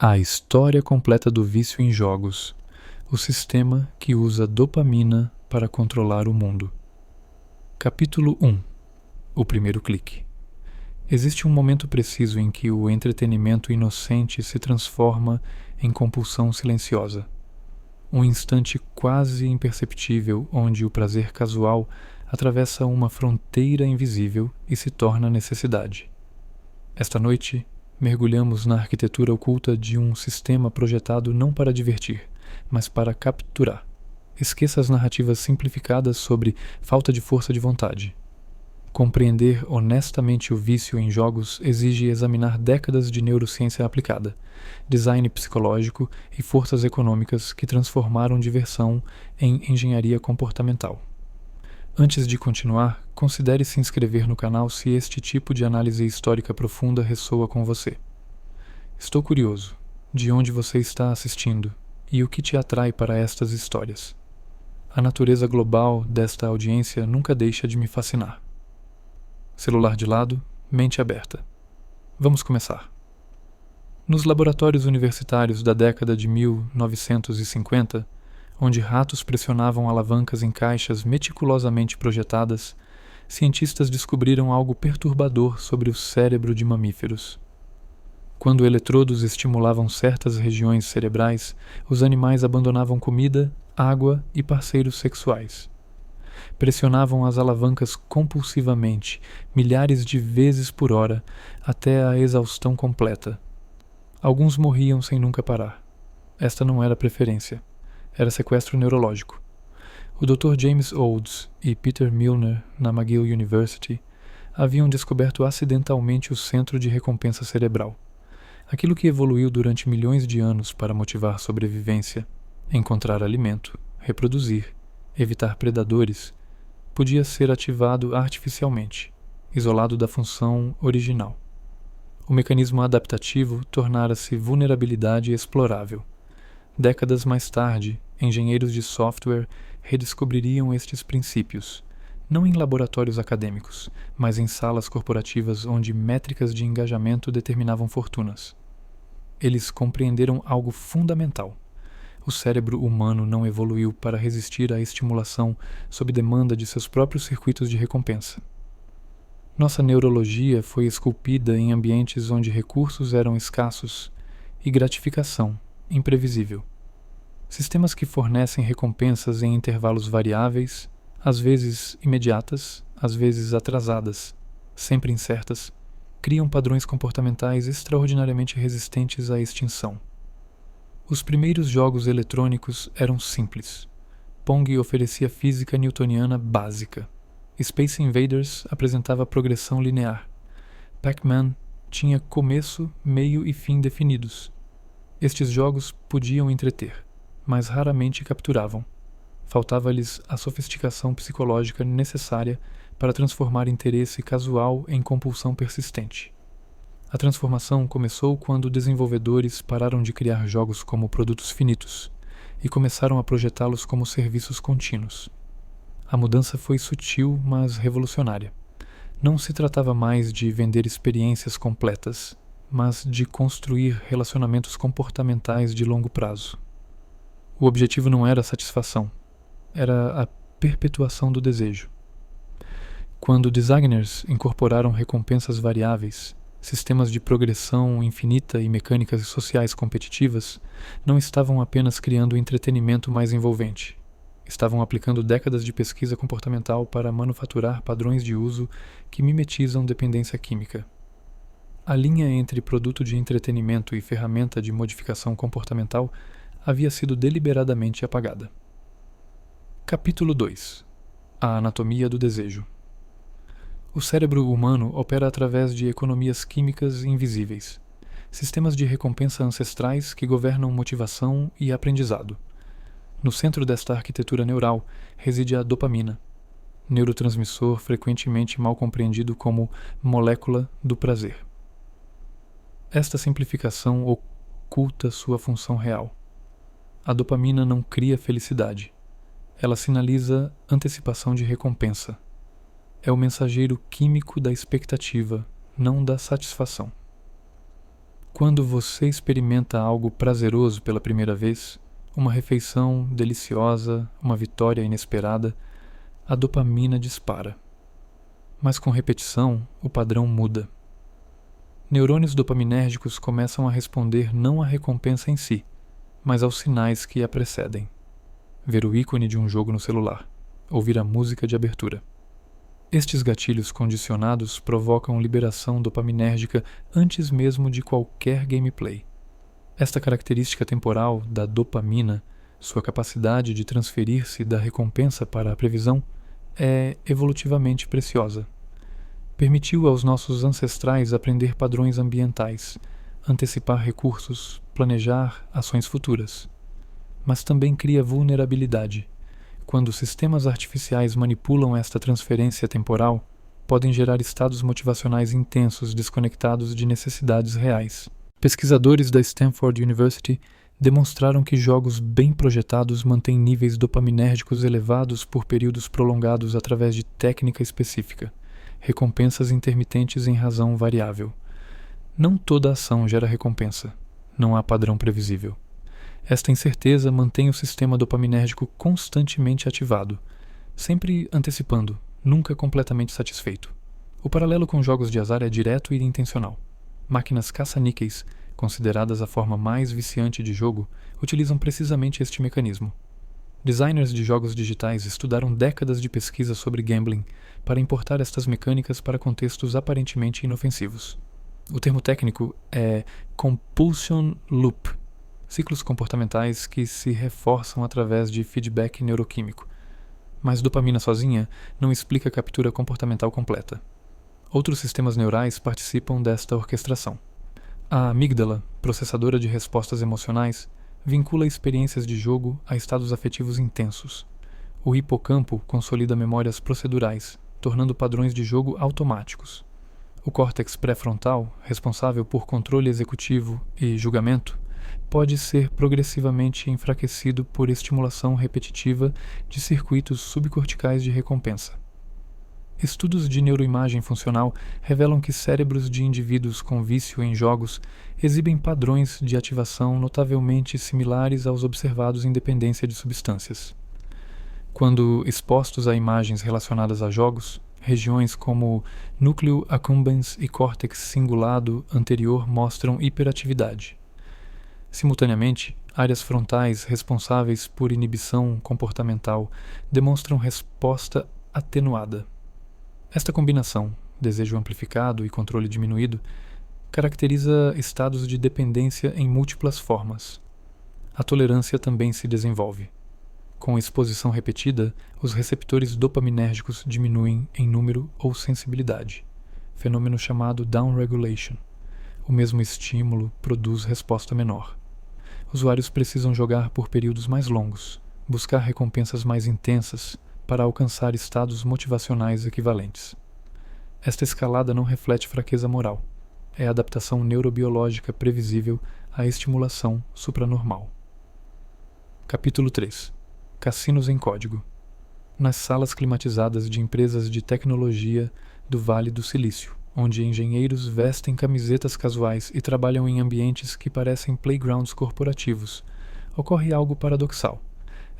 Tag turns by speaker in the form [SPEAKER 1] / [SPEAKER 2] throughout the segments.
[SPEAKER 1] A história completa do vício em jogos. O sistema que usa dopamina para controlar o mundo. Capítulo 1. O primeiro clique. Existe um momento preciso em que o entretenimento inocente se transforma em compulsão silenciosa. Um instante quase imperceptível onde o prazer casual atravessa uma fronteira invisível e se torna necessidade. Esta noite, mergulhamos na arquitetura oculta de um sistema projetado não para divertir, mas para capturar. Esqueça as narrativas simplificadas sobre falta de força de vontade. Compreender honestamente o vício em jogos exige examinar décadas de neurociência aplicada, design psicológico e forças econômicas que transformaram diversão em engenharia comportamental. Antes de continuar, considere se inscrever no canal se este tipo de análise histórica profunda ressoa com você. Estou curioso de onde você está assistindo e o que te atrai para estas histórias. A natureza global desta audiência nunca deixa de me fascinar. Celular de lado, mente aberta. Vamos começar. Nos laboratórios universitários da década de 1950, onde ratos pressionavam alavancas em caixas meticulosamente projetadas, cientistas descobriram algo perturbador sobre o cérebro de mamíferos. Quando eletrodos estimulavam certas regiões cerebrais, os animais abandonavam comida, água e parceiros sexuais. Pressionavam as alavancas compulsivamente, milhares de vezes por hora, até a exaustão completa. Alguns morriam sem nunca parar. Esta não era preferência. Era sequestro neurológico. O Dr. James Olds e Peter Milner, na McGill University, haviam descoberto acidentalmente o centro de recompensa cerebral. Aquilo que evoluiu durante milhões de anos para motivar sobrevivência, encontrar alimento, reproduzir, evitar predadores, podia ser ativado artificialmente, isolado da função original. O mecanismo adaptativo tornara-se vulnerabilidade explorável. Décadas mais tarde, engenheiros de software redescobririam estes princípios, não em laboratórios acadêmicos, mas em salas corporativas onde métricas de engajamento determinavam fortunas. Eles compreenderam algo fundamental. O cérebro humano não evoluiu para resistir à estimulação sob demanda de seus próprios circuitos de recompensa. Nossa neurologia foi esculpida em ambientes onde recursos eram escassos e gratificação imprevisível. Sistemas que fornecem recompensas em intervalos variáveis, às vezes imediatas, às vezes atrasadas, sempre incertas, criam padrões comportamentais extraordinariamente resistentes à extinção. Os primeiros jogos eletrônicos eram simples. Pong oferecia física newtoniana básica. Space Invaders apresentava progressão linear. Pac-Man tinha começo, meio e fim definidos. Estes jogos podiam entreter, mas raramente capturavam. Faltava-lhes a sofisticação psicológica necessária para transformar interesse casual em compulsão persistente. A transformação começou quando desenvolvedores pararam de criar jogos como produtos finitos e começaram a projetá-los como serviços contínuos. A mudança foi sutil, mas revolucionária. Não se tratava mais de vender experiências completas, mas de construir relacionamentos comportamentais de longo prazo. O objetivo não era a satisfação, era a perpetuação do desejo. Quando designers incorporaram recompensas variáveis, sistemas de progressão infinita e mecânicas sociais competitivas, não estavam apenas criando entretenimento mais envolvente. Estavam aplicando décadas de pesquisa comportamental para manufaturar padrões de uso que mimetizam dependência química. A linha entre produto de entretenimento e ferramenta de modificação comportamental havia sido deliberadamente apagada. Capítulo 2. A anatomia do desejo. O cérebro humano opera através de economias químicas invisíveis, sistemas de recompensa ancestrais que governam motivação e aprendizado. No centro desta arquitetura neural reside a dopamina, neurotransmissor frequentemente mal compreendido como molécula do prazer. Esta simplificação oculta sua função real. A dopamina não cria felicidade. Ela sinaliza antecipação de recompensa. É o mensageiro químico da expectativa, não da satisfação. Quando você experimenta algo prazeroso pela primeira vez, uma refeição deliciosa, uma vitória inesperada, a dopamina dispara. Mas com repetição, o padrão muda. Neurônios dopaminérgicos começam a responder não à recompensa em si, mas aos sinais que a precedem. Ver o ícone de um jogo no celular, ouvir a música de abertura. Estes gatilhos condicionados provocam liberação dopaminérgica antes mesmo de qualquer gameplay. Esta característica temporal da dopamina, sua capacidade de transferir-se da recompensa para a previsão, é evolutivamente preciosa. Permitiu aos nossos ancestrais aprender padrões ambientais, antecipar recursos, planejar ações futuras. Mas também cria vulnerabilidade. Quando sistemas artificiais manipulam esta transferência temporal, podem gerar estados motivacionais intensos desconectados de necessidades reais. Pesquisadores da Stanford University demonstraram que jogos bem projetados mantêm níveis dopaminérgicos elevados por períodos prolongados através de técnica específica, recompensas intermitentes em razão variável. Não toda ação gera recompensa. Não há padrão previsível. Esta incerteza mantém o sistema dopaminérgico constantemente ativado, sempre antecipando, nunca completamente satisfeito. O paralelo com jogos de azar é direto e intencional. Máquinas caça-níqueis, consideradas a forma mais viciante de jogo, utilizam precisamente este mecanismo. Designers de jogos digitais estudaram décadas de pesquisa sobre gambling para importar estas mecânicas para contextos aparentemente inofensivos. O termo técnico é compulsion loop, ciclos comportamentais que se reforçam através de feedback neuroquímico. Mas dopamina sozinha não explica a captura comportamental completa. Outros sistemas neurais participam desta orquestração. A amígdala, processadora de respostas emocionais, vincula experiências de jogo a estados afetivos intensos. O hipocampo consolida memórias procedurais, tornando padrões de jogo automáticos. O córtex pré-frontal, responsável por controle executivo e julgamento, pode ser progressivamente enfraquecido por estimulação repetitiva de circuitos subcorticais de recompensa. Estudos de neuroimagem funcional revelam que cérebros de indivíduos com vício em jogos exibem padrões de ativação notavelmente similares aos observados em dependência de substâncias. Quando expostos a imagens relacionadas a jogos, regiões como núcleo accumbens e córtex cingulado anterior mostram hiperatividade. Simultaneamente, áreas frontais responsáveis por inibição comportamental demonstram resposta atenuada. Esta combinação, desejo amplificado e controle diminuído, caracteriza estados de dependência em múltiplas formas. A tolerância também se desenvolve. Com exposição repetida, os receptores dopaminérgicos diminuem em número ou sensibilidade, fenômeno chamado downregulation. O mesmo estímulo produz resposta menor. Usuários precisam jogar por períodos mais longos, buscar recompensas mais intensas para alcançar estados motivacionais equivalentes. Esta escalada não reflete fraqueza moral. É adaptação neurobiológica previsível à estimulação supranormal. Capítulo 3. Cassinos em código. Nas salas climatizadas de empresas de tecnologia do Vale do Silício, onde engenheiros vestem camisetas casuais e trabalham em ambientes que parecem playgrounds corporativos, ocorre algo paradoxal.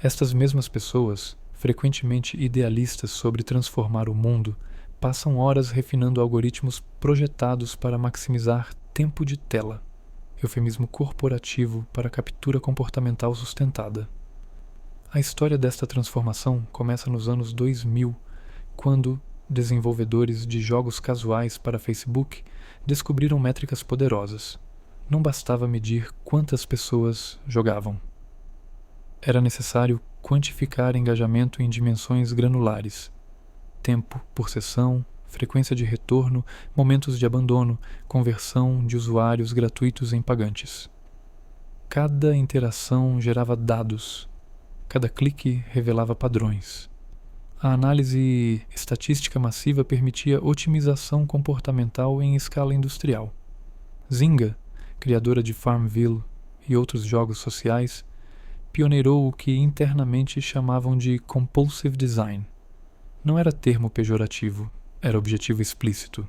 [SPEAKER 1] Estas mesmas pessoas, frequentemente idealistas sobre transformar o mundo, passam horas refinando algoritmos projetados para maximizar tempo de tela, eufemismo corporativo para captura comportamental sustentada. A história desta transformação começa nos anos 2000, quando desenvolvedores de jogos casuais para Facebook descobriram métricas poderosas. Não bastava medir quantas pessoas jogavam. Era necessário quantificar engajamento em dimensões granulares: tempo por sessão, frequência de retorno, momentos de abandono, conversão de usuários gratuitos em pagantes. Cada interação gerava dados. Cada clique revelava padrões. A análise estatística massiva permitia otimização comportamental em escala industrial. Zynga, criadora de Farmville e outros jogos sociais, pioneirou o que internamente chamavam de compulsive design. Não era termo pejorativo, era objetivo explícito.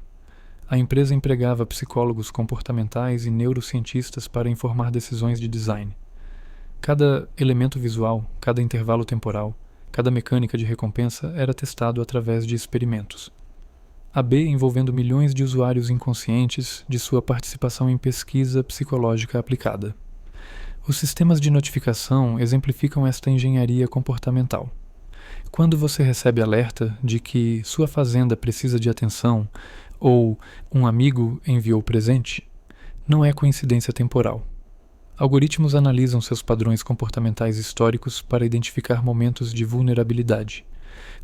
[SPEAKER 1] A empresa empregava psicólogos comportamentais e neurocientistas para informar decisões de design. Cada elemento visual, cada intervalo temporal, cada mecânica de recompensa era testado através de experimentos. A B envolvendo milhões de usuários inconscientes de sua participação em pesquisa psicológica aplicada. Os sistemas de notificação exemplificam esta engenharia comportamental. Quando você recebe alerta de que sua fazenda precisa de atenção ou um amigo enviou presente, não é coincidência temporal. Algoritmos analisam seus padrões comportamentais históricos para identificar momentos de vulnerabilidade.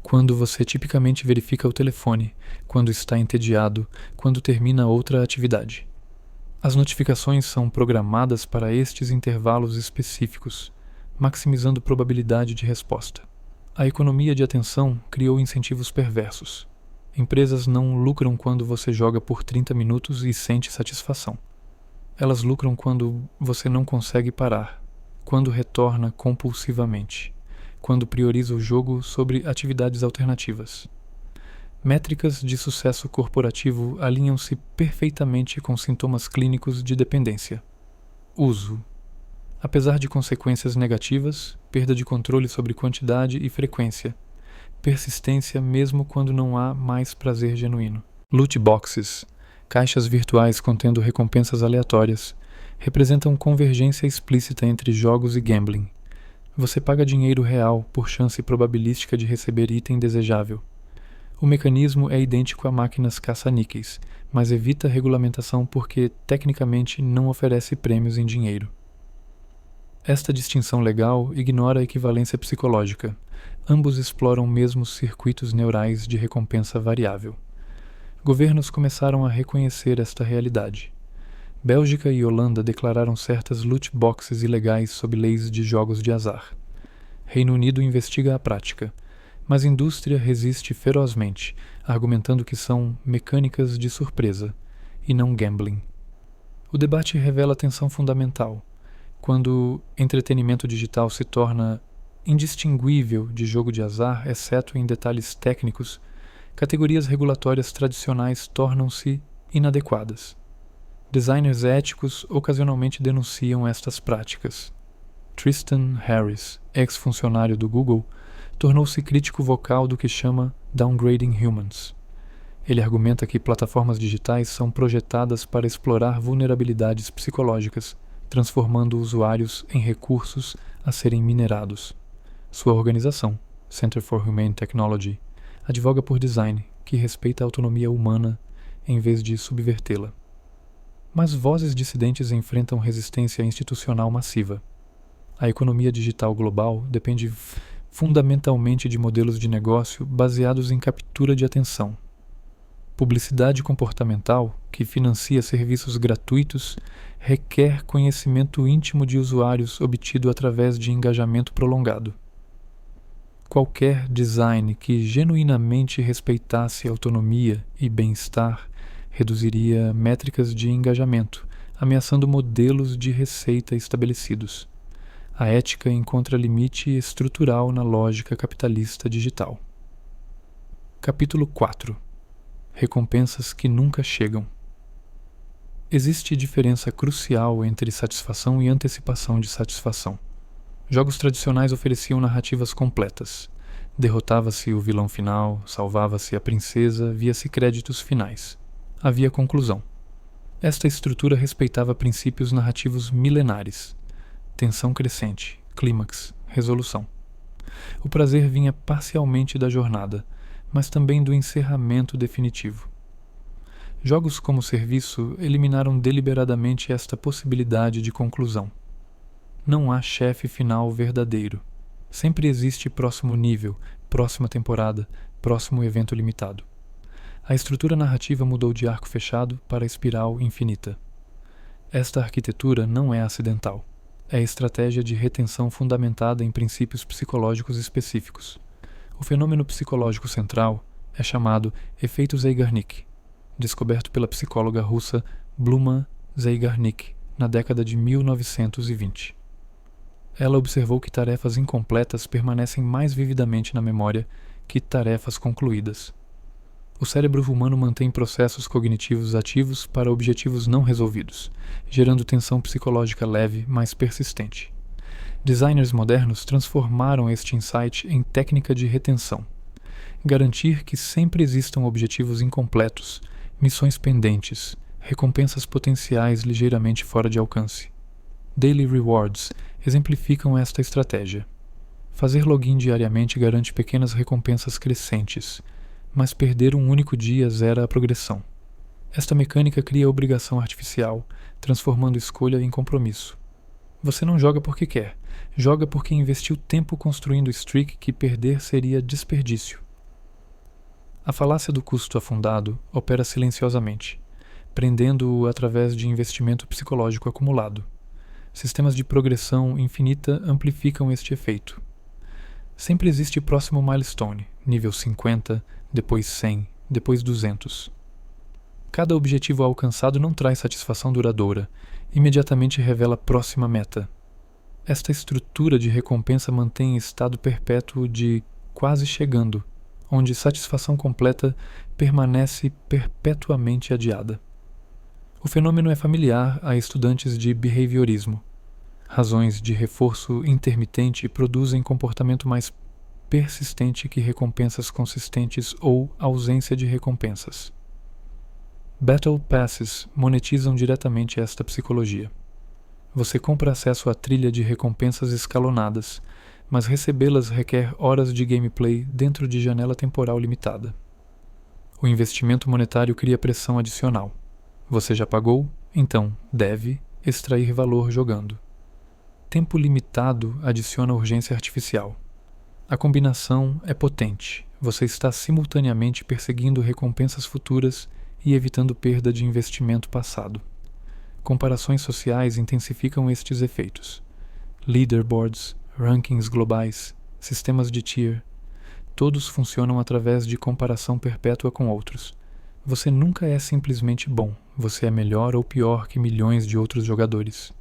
[SPEAKER 1] Quando você tipicamente verifica o telefone, quando está entediado, quando termina outra atividade. As notificações são programadas para estes intervalos específicos, maximizando probabilidade de resposta. A economia de atenção criou incentivos perversos. Empresas não lucram quando você joga por 30 minutos e sente satisfação. Elas lucram quando você não consegue parar, quando retorna compulsivamente, quando prioriza o jogo sobre atividades alternativas. Métricas de sucesso corporativo alinham-se perfeitamente com sintomas clínicos de dependência. Uso. Apesar de consequências negativas, perda de controle sobre quantidade e frequência. Persistência mesmo quando não há mais prazer genuíno. Loot boxes, caixas virtuais contendo recompensas aleatórias, representam convergência explícita entre jogos e gambling. Você paga dinheiro real por chance probabilística de receber item desejável. O mecanismo é idêntico a máquinas caça-níqueis, mas evita regulamentação porque, tecnicamente, não oferece prêmios em dinheiro. Esta distinção legal ignora a equivalência psicológica. Ambos exploram mesmos circuitos neurais de recompensa variável. Governos começaram a reconhecer esta realidade. Bélgica e Holanda declararam certas loot boxes ilegais sob leis de jogos de azar. Reino Unido investiga a prática, mas a indústria resiste ferozmente, argumentando que são mecânicas de surpresa, e não gambling. O debate revela tensão fundamental. Quando entretenimento digital se torna indistinguível de jogo de azar, exceto em detalhes técnicos, categorias regulatórias tradicionais tornam-se inadequadas. Designers éticos ocasionalmente denunciam estas práticas. Tristan Harris, ex-funcionário do Google, tornou-se crítico vocal do que chama Downgrading Humans. Ele argumenta que plataformas digitais são projetadas para explorar vulnerabilidades psicológicas, transformando usuários em recursos a serem minerados. Sua organização, Center for Humane Technology, advoga por design que respeita a autonomia humana em vez de subvertê-la. Mas vozes dissidentes enfrentam resistência institucional massiva. A economia digital global depende fundamentalmente de modelos de negócio baseados em captura de atenção. Publicidade comportamental, que financia serviços gratuitos, requer conhecimento íntimo de usuários obtido através de engajamento prolongado. Qualquer design que genuinamente respeitasse autonomia e bem-estar reduziria métricas de engajamento, ameaçando modelos de receita estabelecidos. A ética encontra limite estrutural na lógica capitalista digital. Capítulo 4. Recompensas que nunca chegam. Existe diferença crucial entre satisfação e antecipação de satisfação. Jogos tradicionais ofereciam narrativas completas. Derrotava-se o vilão final, salvava-se a princesa, via-se créditos finais. Havia conclusão. Esta estrutura respeitava princípios narrativos milenares. Tensão crescente, clímax, resolução. O prazer vinha parcialmente da jornada, mas também do encerramento definitivo. Jogos como serviço eliminaram deliberadamente esta possibilidade de conclusão. Não há chefe final verdadeiro. Sempre existe próximo nível, próxima temporada, próximo evento limitado. A estrutura narrativa mudou de arco fechado para espiral infinita. Esta arquitetura não é acidental. É estratégia de retenção fundamentada em princípios psicológicos específicos. O fenômeno psicológico central é chamado efeito Zeigarnik, descoberto pela psicóloga russa Bluma Zeigarnik na década de 1920. Ela observou que tarefas incompletas permanecem mais vividamente na memória que tarefas concluídas. O cérebro humano mantém processos cognitivos ativos para objetivos não resolvidos, gerando tensão psicológica leve, mas persistente. Designers modernos transformaram este insight em técnica de retenção. Garantir que sempre existam objetivos incompletos, missões pendentes, recompensas potenciais ligeiramente fora de alcance. Daily Rewards exemplificam esta estratégia. Fazer login diariamente garante pequenas recompensas crescentes, mas perder um único dia zera a progressão. Esta mecânica cria obrigação artificial, transformando escolha em compromisso. Você não joga porque quer, joga porque investiu tempo construindo streak que perder seria desperdício. A falácia do custo afundado opera silenciosamente, prendendo-o através de investimento psicológico acumulado. Sistemas de progressão infinita amplificam este efeito. Sempre existe próximo milestone, nível 50, depois 100, depois 200. Cada objetivo alcançado não traz satisfação duradoura, imediatamente revela próxima meta. Esta estrutura de recompensa mantém estado perpétuo de quase chegando, onde satisfação completa permanece perpetuamente adiada. O fenômeno é familiar a estudantes de behaviorismo. Razões de reforço intermitente produzem comportamento mais persistente que recompensas consistentes ou ausência de recompensas. Battle Passes monetizam diretamente esta psicologia. Você compra acesso à trilha de recompensas escalonadas, mas recebê-las requer horas de gameplay dentro de janela temporal limitada. O investimento monetário cria pressão adicional. Você já pagou? Então deve extrair valor jogando. Tempo limitado adiciona urgência artificial. A combinação é potente. Você está simultaneamente perseguindo recompensas futuras e evitando perda de investimento passado. Comparações sociais intensificam estes efeitos. Leaderboards, rankings globais, sistemas de tier, todos funcionam através de comparação perpétua com outros. Você nunca é simplesmente bom, você é melhor ou pior que milhões de outros jogadores.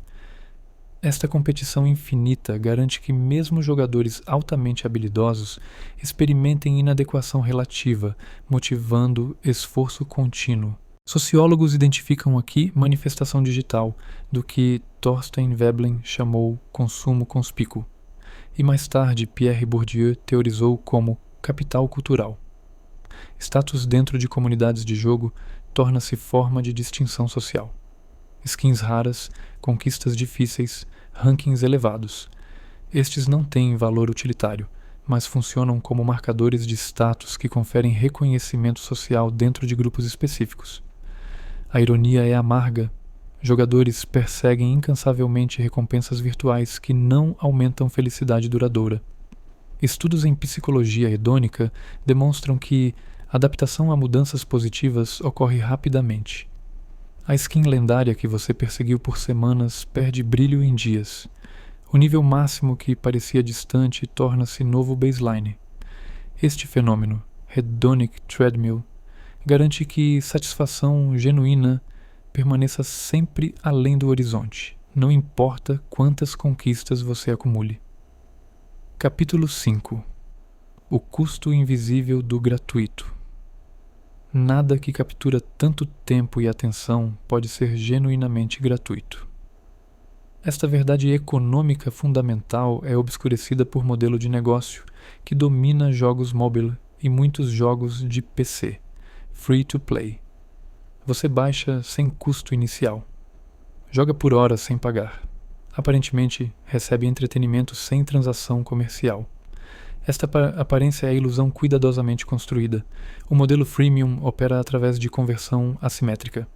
[SPEAKER 1] Esta competição infinita garante que mesmo jogadores altamente habilidosos experimentem inadequação relativa, motivando esforço contínuo. Sociólogos identificam aqui manifestação digital do que Thorstein Veblen chamou consumo conspícuo, e mais tarde Pierre Bourdieu teorizou como capital cultural. Status dentro de comunidades de jogo torna-se forma de distinção social. Skins raras, conquistas difíceis, rankings elevados. Estes não têm valor utilitário, mas funcionam como marcadores de status que conferem reconhecimento social dentro de grupos específicos. A ironia é amarga. Jogadores perseguem incansavelmente recompensas virtuais que não aumentam felicidade duradoura. Estudos em psicologia hedônica demonstram que adaptação a mudanças positivas ocorre rapidamente. A skin lendária que você perseguiu por semanas perde brilho em dias. O nível máximo que parecia distante torna-se novo baseline. Este fenômeno, hedonic treadmill, garante que satisfação genuína permaneça sempre além do horizonte, não importa quantas conquistas você acumule. Capítulo 5. O custo invisível do gratuito. Nada que captura tanto tempo e atenção pode ser genuinamente gratuito. Esta verdade econômica fundamental é obscurecida por modelo de negócio que domina jogos mobile e muitos jogos de PC, free to play. Você baixa sem custo inicial. Joga por horas sem pagar. Aparentemente, recebe entretenimento sem transação comercial. Esta aparência é a ilusão cuidadosamente construída. O modelo freemium opera através de conversão assimétrica.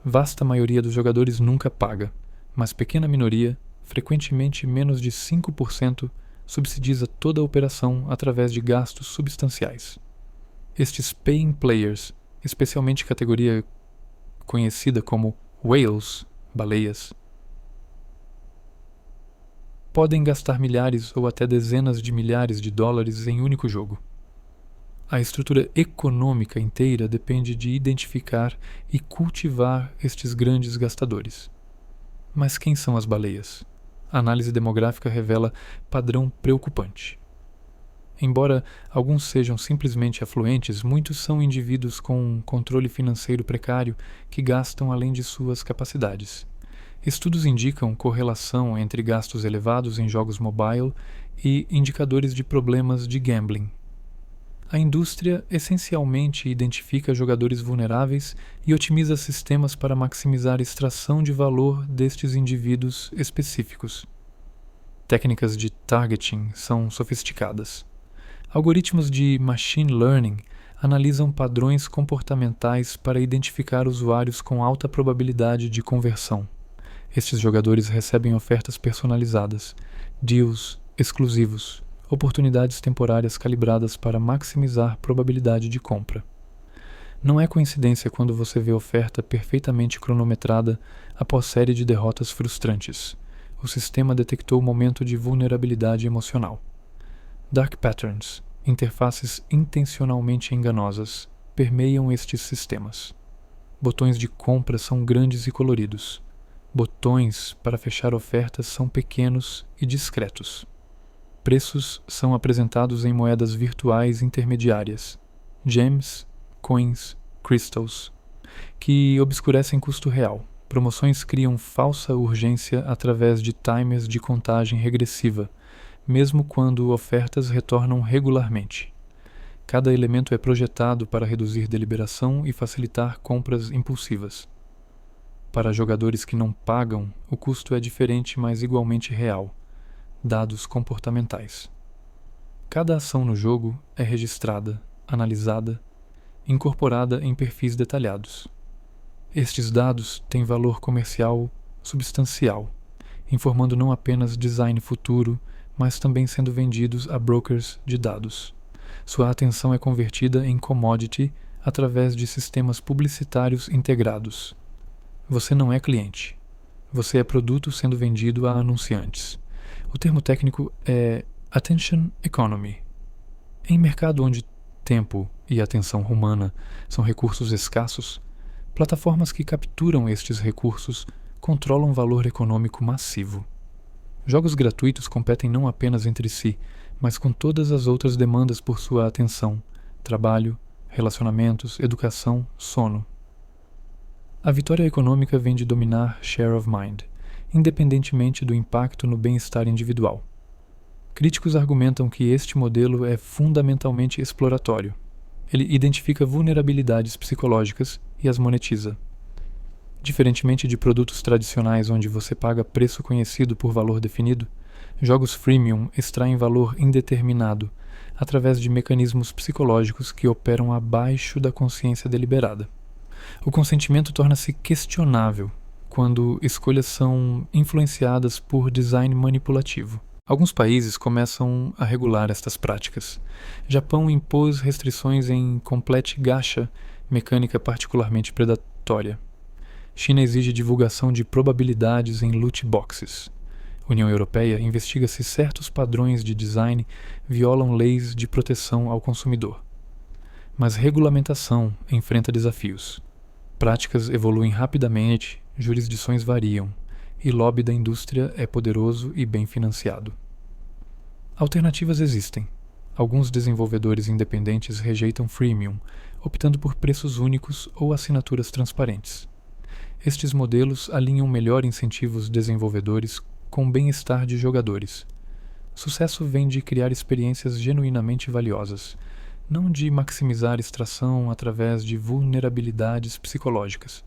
[SPEAKER 1] Vasta maioria dos jogadores nunca paga, mas pequena minoria, frequentemente menos de 5%, subsidiza toda a operação através de gastos substanciais. Estes paying players, especialmente categoria conhecida como whales, baleias, podem gastar milhares ou até dezenas de milhares de dólares em único jogo. A estrutura econômica inteira depende de identificar e cultivar estes grandes gastadores. Mas quem são as baleias? A análise demográfica revela padrão preocupante. Embora alguns sejam simplesmente afluentes, muitos são indivíduos com um controle financeiro precário que gastam além de suas capacidades. Estudos indicam correlação entre gastos elevados em jogos mobile e indicadores de problemas de gambling. A indústria essencialmente identifica jogadores vulneráveis e otimiza sistemas para maximizar a extração de valor destes indivíduos específicos. Técnicas de targeting são sofisticadas. Algoritmos de machine learning analisam padrões comportamentais para identificar usuários com alta probabilidade de conversão. Estes jogadores recebem ofertas personalizadas, deals exclusivos, oportunidades temporárias calibradas para maximizar probabilidade de compra. Não é coincidência quando você vê oferta perfeitamente cronometrada após série de derrotas frustrantes. O sistema detectou o momento de vulnerabilidade emocional. Dark patterns, interfaces intencionalmente enganosas, permeiam estes sistemas. Botões de compra são grandes e coloridos. Botões para fechar ofertas são pequenos e discretos. Preços são apresentados em moedas virtuais intermediárias, gems, coins, crystals, que obscurecem custo real. Promoções criam falsa urgência através de timers de contagem regressiva, mesmo quando ofertas retornam regularmente. Cada elemento é projetado para reduzir deliberação e facilitar compras impulsivas. Para jogadores que não pagam, o custo é diferente, mas igualmente real. Dados comportamentais. Cada ação no jogo é registrada, analisada, incorporada em perfis detalhados. Estes dados têm valor comercial substancial, informando não apenas design futuro, mas também sendo vendidos a brokers de dados. Sua atenção é convertida em commodity através de sistemas publicitários integrados. Você não é cliente. Você é produto sendo vendido a anunciantes. O termo técnico é Attention Economy. Em mercado onde tempo e atenção humana são recursos escassos, plataformas que capturam estes recursos controlam valor econômico massivo. Jogos gratuitos competem não apenas entre si, mas com todas as outras demandas por sua atenção, trabalho, relacionamentos, educação, sono. A vitória econômica vem de dominar share of mind, independentemente do impacto no bem-estar individual. Críticos argumentam que este modelo é fundamentalmente exploratório. Ele identifica vulnerabilidades psicológicas e as monetiza. Diferentemente de produtos tradicionais onde você paga preço conhecido por valor definido, jogos freemium extraem valor indeterminado através de mecanismos psicológicos que operam abaixo da consciência deliberada. O consentimento torna-se questionável quando escolhas são influenciadas por design manipulativo. Alguns países começam a regular estas práticas. Japão impôs restrições em complete gacha, mecânica particularmente predatória. China exige divulgação de probabilidades em loot boxes. União Europeia investiga se certos padrões de design violam leis de proteção ao consumidor. Mas regulamentação enfrenta desafios. Práticas evoluem rapidamente, jurisdições variam, e lobby da indústria é poderoso e bem financiado. Alternativas existem. Alguns desenvolvedores independentes rejeitam freemium, optando por preços únicos ou assinaturas transparentes. Estes modelos alinham melhor incentivos desenvolvedores com o bem-estar de jogadores. Sucesso vem de criar experiências genuinamente valiosas, não de maximizar extração através de vulnerabilidades psicológicas.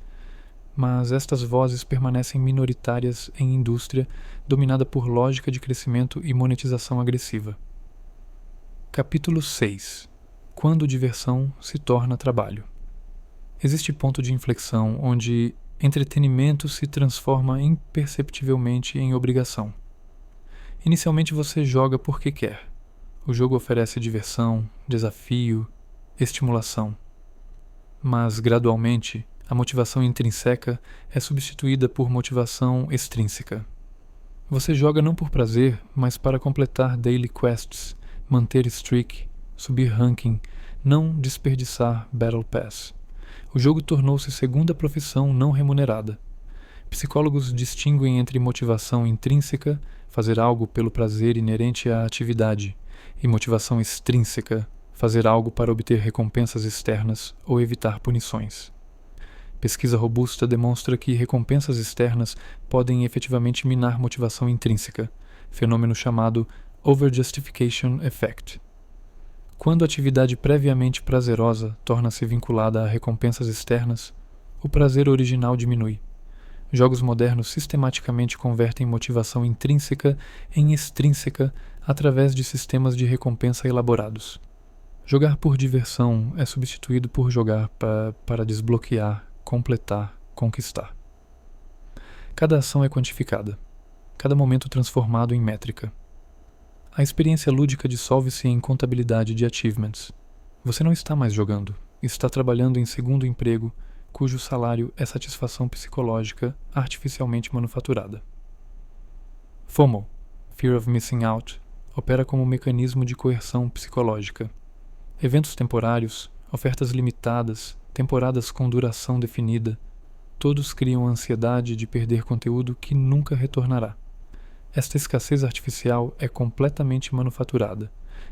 [SPEAKER 1] Mas estas vozes permanecem minoritárias em indústria dominada por lógica de crescimento e monetização agressiva. Capítulo 6. Quando diversão se torna trabalho. Existe ponto de inflexão onde entretenimento se transforma imperceptivelmente em obrigação. Inicialmente você joga porque quer. O jogo oferece diversão, desafio, estimulação. Mas, gradualmente, a motivação intrínseca é substituída por motivação extrínseca. Você joga não por prazer, mas para completar daily quests, manter streak, subir ranking, não desperdiçar Battle Pass. O jogo tornou-se segunda profissão não remunerada. Psicólogos distinguem entre motivação intrínseca, fazer algo pelo prazer inerente à atividade, e motivação extrínseca, fazer algo para obter recompensas externas ou evitar punições. Pesquisa robusta demonstra que recompensas externas podem efetivamente minar motivação intrínseca, fenômeno chamado Overjustification Effect. Quando a atividade previamente prazerosa torna-se vinculada a recompensas externas, o prazer original diminui. Jogos modernos sistematicamente convertem motivação intrínseca em extrínseca através de sistemas de recompensa elaborados. Jogar por diversão é substituído por jogar para desbloquear, completar, conquistar. Cada ação é quantificada, cada momento transformado em métrica. A experiência lúdica dissolve-se em contabilidade de achievements. Você não está mais jogando, está trabalhando em segundo emprego, cujo salário é satisfação psicológica artificialmente manufaturada. FOMO, Fear of Missing Out, opera como mecanismo de coerção psicológica. Eventos temporários, ofertas limitadas, temporadas com duração definida, todos criam a ansiedade de perder conteúdo que nunca retornará. Esta escassez artificial é completamente manufaturada.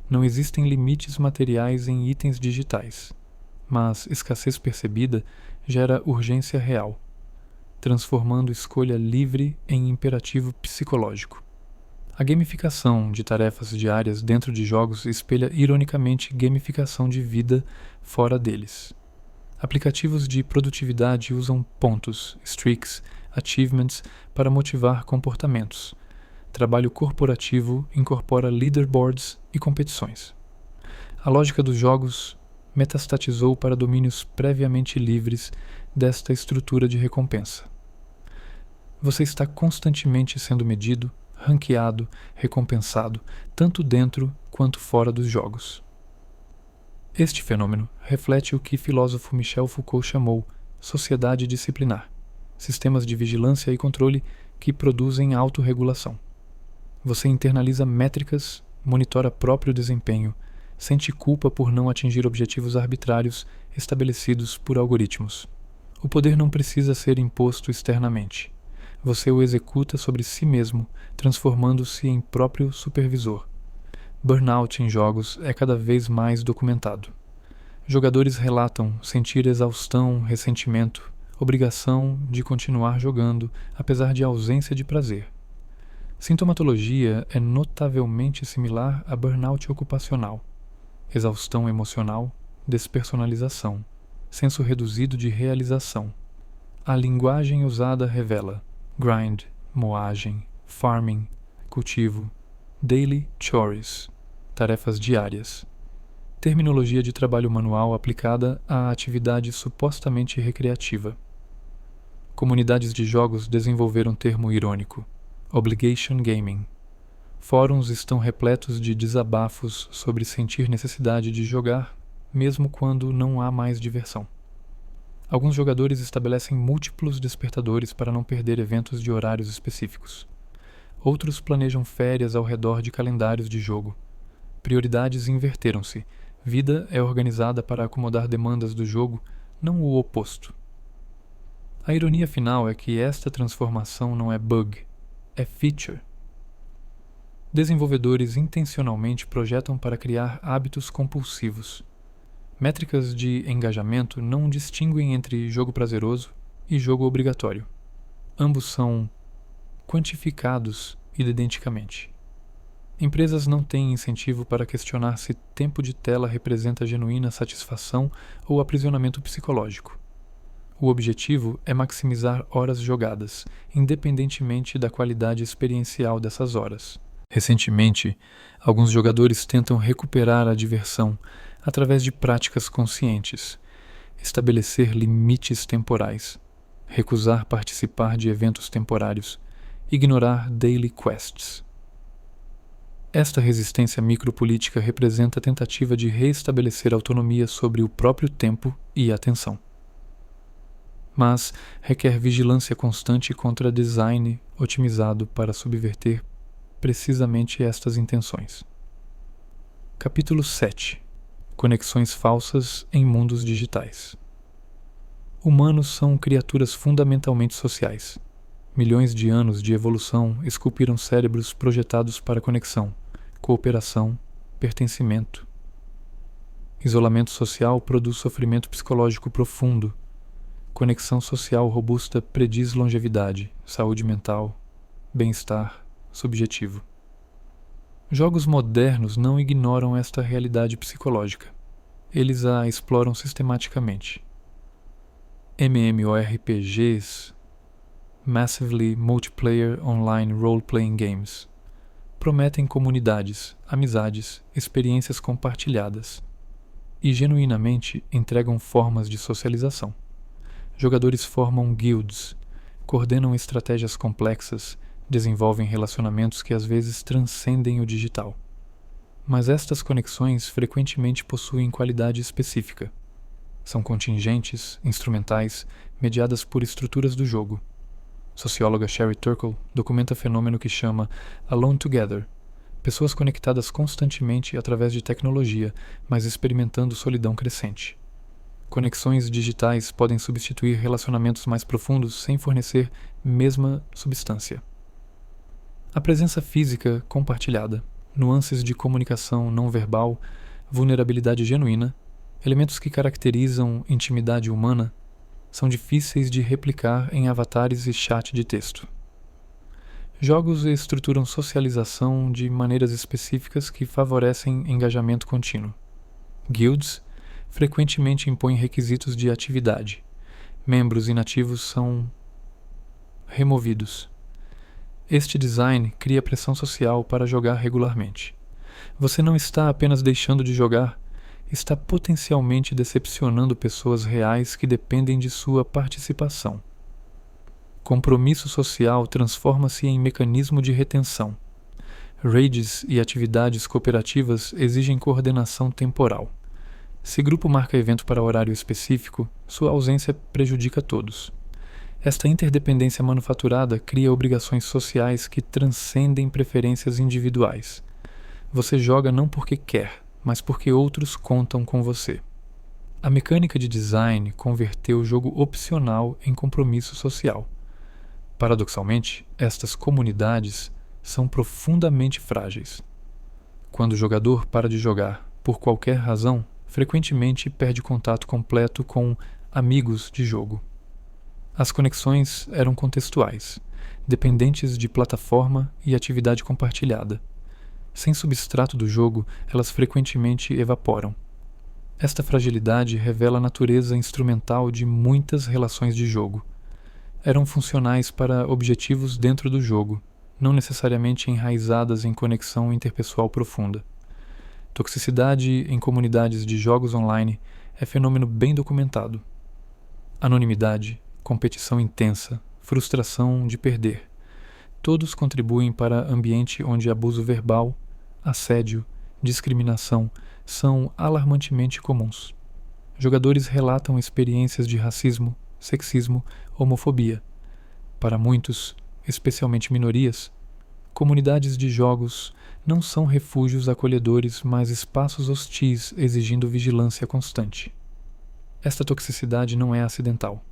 [SPEAKER 1] Não existem limites materiais em itens digitais, mas escassez percebida gera urgência real, transformando escolha livre em imperativo psicológico. A gamificação de tarefas diárias dentro de jogos espelha ironicamente gamificação de vida fora deles. Aplicativos de produtividade usam pontos, streaks, achievements para motivar comportamentos. Trabalho corporativo incorpora leaderboards e competições. A lógica dos jogos metastatizou para domínios previamente livres desta estrutura de recompensa. Você está constantemente sendo medido, ranqueado, recompensado, tanto dentro quanto fora dos jogos. Este fenômeno reflete o que o filósofo Michel Foucault chamou sociedade disciplinar, sistemas de vigilância e controle que produzem autorregulação. Você internaliza métricas, monitora próprio desempenho, sente culpa por não atingir objetivos arbitrários estabelecidos por algoritmos. O poder não precisa ser imposto externamente. Você o executa sobre si mesmo, transformando-se em próprio supervisor. Burnout em jogos é cada vez mais documentado. Jogadores relatam sentir exaustão, ressentimento, obrigação de continuar jogando, apesar de ausência de prazer. Sintomatologia é notavelmente similar a burnout ocupacional. Exaustão emocional, despersonalização, senso reduzido de realização. A linguagem usada revela grind, moagem, farming, cultivo, daily chores, tarefas diárias. Terminologia de trabalho manual aplicada à atividade supostamente recreativa. Comunidades de jogos desenvolveram termo irônico, obligation gaming. Fóruns estão repletos de desabafos sobre sentir necessidade de jogar, mesmo quando não há mais diversão. Alguns jogadores estabelecem múltiplos despertadores para não perder eventos de horários específicos. Outros planejam férias ao redor de calendários de jogo. Prioridades inverteram-se. Vida é organizada para acomodar demandas do jogo, não o oposto. A ironia final é que esta transformação não é bug, é feature. Desenvolvedores intencionalmente projetam para criar hábitos compulsivos. Métricas de engajamento não distinguem entre jogo prazeroso e jogo obrigatório. Ambos são quantificados identicamente. Empresas não têm incentivo para questionar se tempo de tela representa genuína satisfação ou aprisionamento psicológico. O objetivo é maximizar horas jogadas, independentemente da qualidade experiencial dessas horas. Recentemente, alguns jogadores tentam recuperar a diversão através de práticas conscientes, estabelecer limites temporais, recusar participar de eventos temporários, ignorar daily quests. Esta resistência micropolítica representa a tentativa de reestabelecer autonomia sobre o próprio tempo e atenção. Mas requer vigilância constante contra design otimizado para subverter precisamente estas intenções. Capítulo 7. Conexões falsas em mundos digitais. Humanos são criaturas fundamentalmente sociais. Milhões de anos de evolução esculpiram cérebros projetados para conexão, cooperação, pertencimento. Isolamento social produz sofrimento psicológico profundo. Conexão social robusta prediz longevidade, saúde mental, bem-estar subjetivo. Jogos modernos não ignoram esta realidade psicológica. Eles a exploram sistematicamente. MMORPGs, Massively Multiplayer Online Role-Playing Games, prometem comunidades, amizades, experiências compartilhadas e genuinamente entregam formas de socialização. Jogadores formam guilds, coordenam estratégias complexas, desenvolvem relacionamentos que às vezes transcendem o digital. Mas estas conexões frequentemente possuem qualidade específica. São contingentes, instrumentais, mediadas por estruturas do jogo. Socióloga Sherry Turkle documenta fenômeno que chama Alone Together, pessoas conectadas constantemente através de tecnologia, mas experimentando solidão crescente. Conexões digitais podem substituir relacionamentos mais profundos sem fornecer mesma substância. A presença física compartilhada, nuances de comunicação não verbal, vulnerabilidade genuína, elementos que caracterizam intimidade humana, são difíceis de replicar em avatares e chat de texto. Jogos estruturam socialização de maneiras específicas que favorecem engajamento contínuo. Guilds frequentemente impõem requisitos de atividade. Membros inativos são removidos. Este design cria pressão social para jogar regularmente. Você não está apenas deixando de jogar, está potencialmente decepcionando pessoas reais que dependem de sua participação. Compromisso social transforma-se em mecanismo de retenção. Raids e atividades cooperativas exigem coordenação temporal. Se grupo marca evento para horário específico, sua ausência prejudica todos. Esta interdependência manufaturada cria obrigações sociais que transcendem preferências individuais. Você joga não porque quer, mas porque outros contam com você. A mecânica de design converteu o jogo opcional em compromisso social. Paradoxalmente, estas comunidades são profundamente frágeis. Quando o jogador para de jogar, por qualquer razão, frequentemente perde contato completo com amigos de jogo. As conexões eram contextuais, dependentes de plataforma e atividade compartilhada. Sem substrato do jogo, elas frequentemente evaporam. Esta fragilidade revela a natureza instrumental de muitas relações de jogo. Eram funcionais para objetivos dentro do jogo, não necessariamente enraizadas em conexão interpessoal profunda. Toxicidade em comunidades de jogos online é fenômeno bem documentado. Anonimidade, competição intensa, frustração de perder. Todos contribuem para ambiente onde abuso verbal, assédio, discriminação são alarmantemente comuns. Jogadores relatam experiências de racismo, sexismo, homofobia. Para muitos, especialmente minorias, comunidades de jogos não são refúgios acolhedores, mas espaços hostis exigindo vigilância constante. Esta toxicidade não é acidental.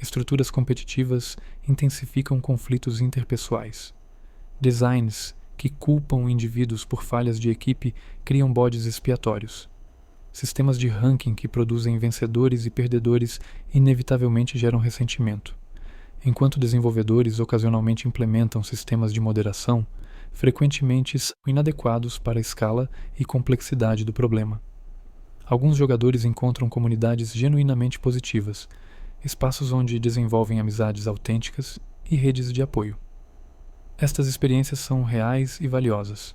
[SPEAKER 1] Estruturas competitivas intensificam conflitos interpessoais. Designs que culpam indivíduos por falhas de equipe criam bodes expiatórios. Sistemas de ranking que produzem vencedores e perdedores inevitavelmente geram ressentimento. Enquanto desenvolvedores ocasionalmente implementam sistemas de moderação, frequentemente são inadequados para a escala e complexidade do problema. Alguns jogadores encontram comunidades genuinamente positivas, espaços onde desenvolvem amizades autênticas e redes de apoio. Estas experiências são reais e valiosas,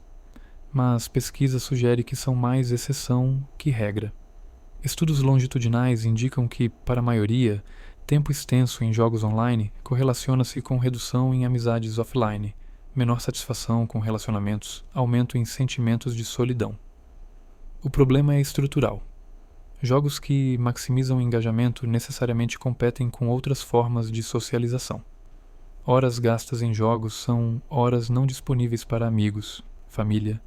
[SPEAKER 1] mas pesquisa sugere que são mais exceção que regra. Estudos longitudinais indicam que, para a maioria, tempo extenso em jogos online correlaciona-se com redução em amizades offline, menor satisfação com relacionamentos, aumento em sentimentos de solidão. O problema é estrutural. Jogos que maximizam o engajamento necessariamente competem com outras formas de socialização. Horas gastas em jogos são horas não disponíveis para amigos, família,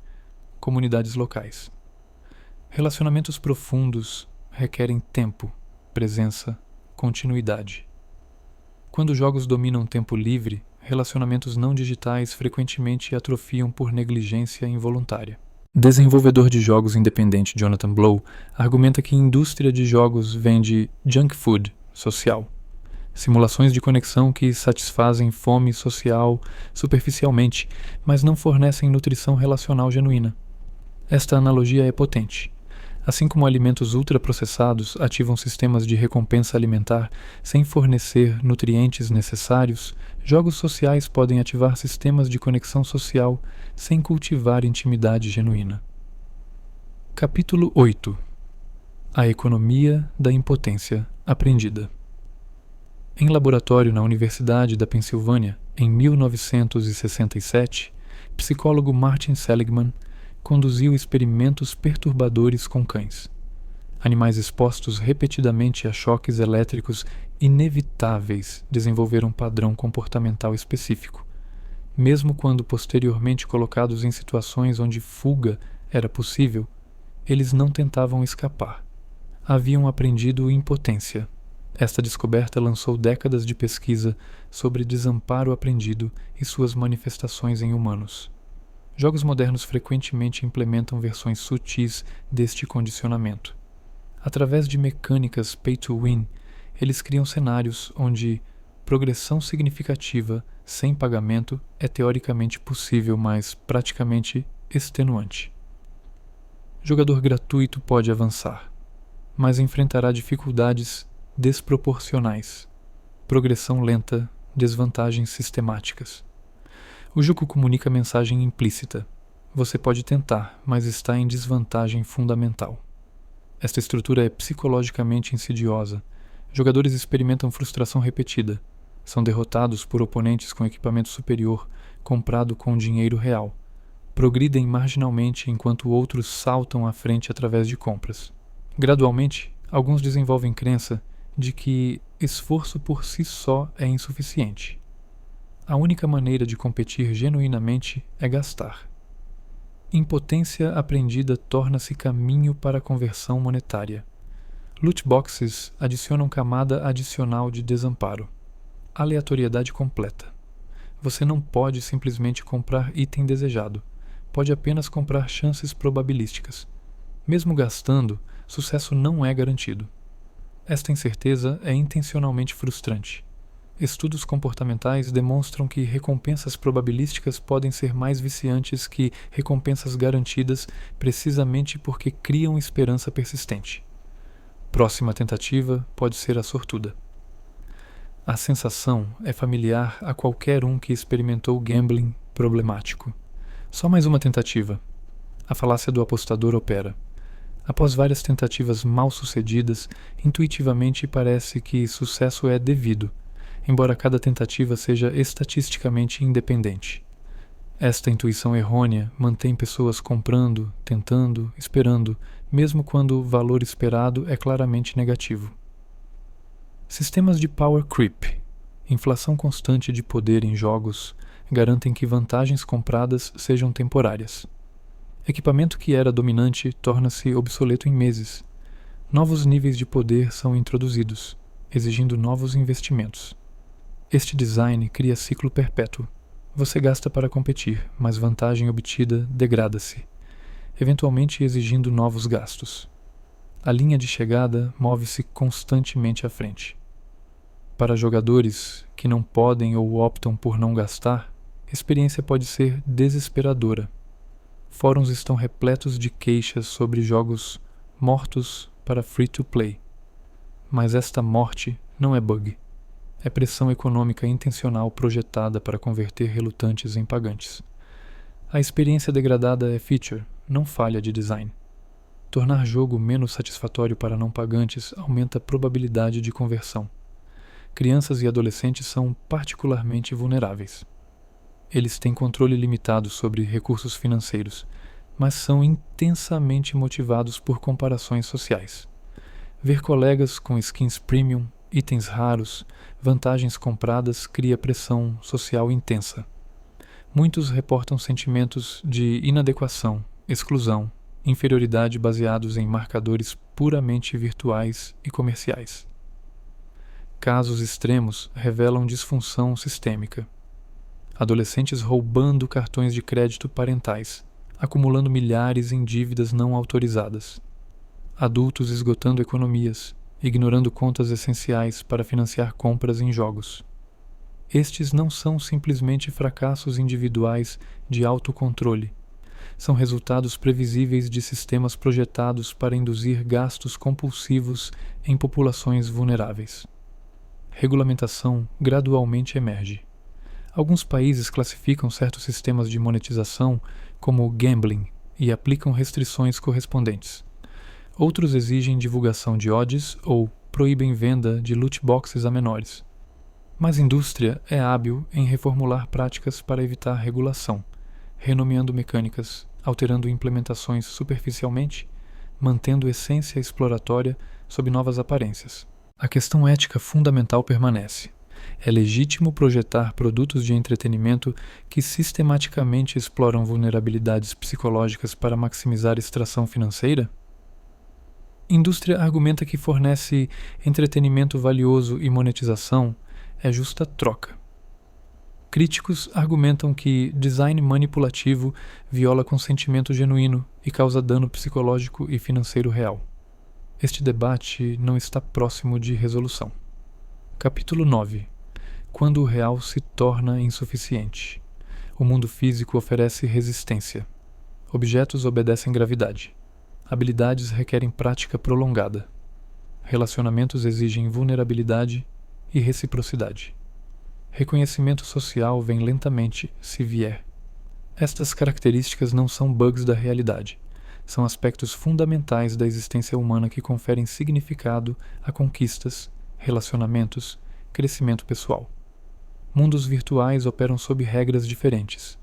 [SPEAKER 1] comunidades locais. Relacionamentos profundos requerem tempo, presença, continuidade. Quando jogos dominam tempo livre, relacionamentos não digitais frequentemente atrofiam por negligência involuntária. Desenvolvedor de jogos independente Jonathan Blow argumenta que a indústria de jogos vende junk food social, simulações de conexão que satisfazem fome social superficialmente, mas não fornecem nutrição relacional genuína. Esta analogia é potente. Assim como alimentos ultraprocessados ativam sistemas de recompensa alimentar sem fornecer nutrientes necessários, jogos sociais podem ativar sistemas de conexão social sem cultivar intimidade genuína. Capítulo 8. A economia da impotência aprendida. Em laboratório na Universidade da Pensilvânia, em 1967, psicólogo Martin Seligman conduziu experimentos perturbadores com cães. Animais expostos repetidamente a choques elétricos inevitáveis desenvolveram um padrão comportamental específico. Mesmo quando posteriormente colocados em situações onde fuga era possível, eles não tentavam escapar. Haviam aprendido impotência. Esta descoberta lançou décadas de pesquisa sobre desamparo aprendido e suas manifestações em humanos. Jogos modernos frequentemente implementam versões sutis deste condicionamento. Através de mecânicas pay-to-win, eles criam cenários onde progressão significativa sem pagamento é teoricamente possível, mas praticamente extenuante. Jogador gratuito pode avançar, mas enfrentará dificuldades desproporcionais, progressão lenta, desvantagens sistemáticas. O jogo comunica mensagem implícita. Você pode tentar, mas está em desvantagem fundamental. Esta estrutura é psicologicamente insidiosa. Jogadores experimentam frustração repetida. São derrotados por oponentes com equipamento superior, comprado com dinheiro real. Progridem marginalmente enquanto outros saltam à frente através de compras. Gradualmente, alguns desenvolvem crença de que esforço por si só é insuficiente. A única maneira de competir genuinamente é gastar. Impotência aprendida torna-se caminho para a conversão monetária. Loot boxes adicionam camada adicional de desamparo. Aleatoriedade completa. Você não pode simplesmente comprar item desejado. Pode apenas comprar chances probabilísticas. Mesmo gastando, sucesso não é garantido. Esta incerteza é intencionalmente frustrante. Estudos comportamentais demonstram que recompensas probabilísticas podem ser mais viciantes que recompensas garantidas precisamente porque criam esperança persistente. Próxima tentativa pode ser a sortuda. A sensação é familiar a qualquer um que experimentou gambling problemático. Só mais uma tentativa. A falácia do apostador opera. Após várias tentativas mal sucedidas, intuitivamente parece que sucesso é devido, embora cada tentativa seja estatisticamente independente. Esta intuição errônea mantém pessoas comprando, tentando, esperando, mesmo quando o valor esperado é claramente negativo. Sistemas de power creep, inflação constante de poder em jogos, garantem que vantagens compradas sejam temporárias. Equipamento que era dominante torna-se obsoleto em meses. Novos níveis de poder são introduzidos, exigindo novos investimentos. Este design cria ciclo perpétuo. Você gasta para competir, mas vantagem obtida degrada-se, eventualmente exigindo novos gastos. A linha de chegada move-se constantemente à frente. Para jogadores que não podem ou optam por não gastar, a experiência pode ser desesperadora. Fóruns estão repletos de queixas sobre jogos mortos para free-to-play. Mas esta morte não é bug. É pressão econômica intencional projetada para converter relutantes em pagantes. A experiência degradada é feature, não falha de design. Tornar jogo menos satisfatório para não pagantes aumenta a probabilidade de conversão. Crianças e adolescentes são particularmente vulneráveis. Eles têm controle limitado sobre recursos financeiros, mas são intensamente motivados por comparações sociais. Ver colegas com skins premium, itens raros, vantagens compradas cria pressão social intensa. Muitos reportam sentimentos de inadequação, exclusão, inferioridade baseados em marcadores puramente virtuais e comerciais. Casos extremos revelam disfunção sistêmica. Adolescentes roubando cartões de crédito parentais, acumulando milhares em dívidas não autorizadas. Adultos esgotando economias, ignorando contas essenciais para financiar compras em jogos. Estes não são simplesmente fracassos individuais de autocontrole. São resultados previsíveis de sistemas projetados para induzir gastos compulsivos em populações vulneráveis. Regulamentação gradualmente emerge. Alguns países classificam certos sistemas de monetização como gambling e aplicam restrições correspondentes. Outros exigem divulgação de odds ou proíbem venda de loot boxes a menores. Mas a indústria é hábil em reformular práticas para evitar regulação, renomeando mecânicas, alterando implementações superficialmente, mantendo essência exploratória sob novas aparências. A questão ética fundamental permanece. É legítimo projetar produtos de entretenimento que sistematicamente exploram vulnerabilidades psicológicas para maximizar extração financeira? Indústria argumenta que fornece entretenimento valioso e monetização é justa troca. Críticos argumentam que design manipulativo viola consentimento genuíno e causa dano psicológico e financeiro real. Este debate não está próximo de resolução. Capítulo 9. Quando o real se torna insuficiente. O mundo físico oferece resistência. Objetos obedecem gravidade. Habilidades requerem prática prolongada. Relacionamentos exigem vulnerabilidade e reciprocidade. Reconhecimento social vem lentamente, se vier. Estas características não são bugs da realidade. São aspectos fundamentais da existência humana que conferem significado a conquistas, relacionamentos, crescimento pessoal. Mundos virtuais operam sob regras diferentes.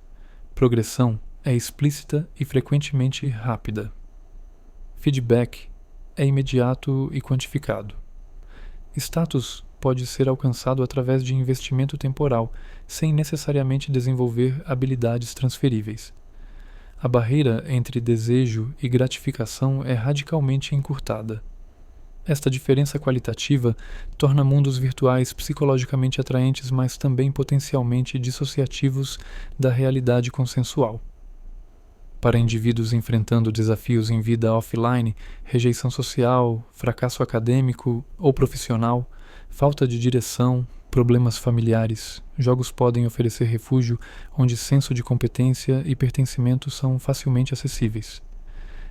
[SPEAKER 1] Progressão é explícita e frequentemente rápida. Feedback é imediato e quantificado. Status pode ser alcançado através de investimento temporal, sem necessariamente desenvolver habilidades transferíveis. A barreira entre desejo e gratificação é radicalmente encurtada. Esta diferença qualitativa torna mundos virtuais psicologicamente atraentes, mas também potencialmente dissociativos da realidade consensual. Para indivíduos enfrentando desafios em vida offline, rejeição social, fracasso acadêmico ou profissional, falta de direção, problemas familiares, jogos podem oferecer refúgio onde senso de competência e pertencimento são facilmente acessíveis.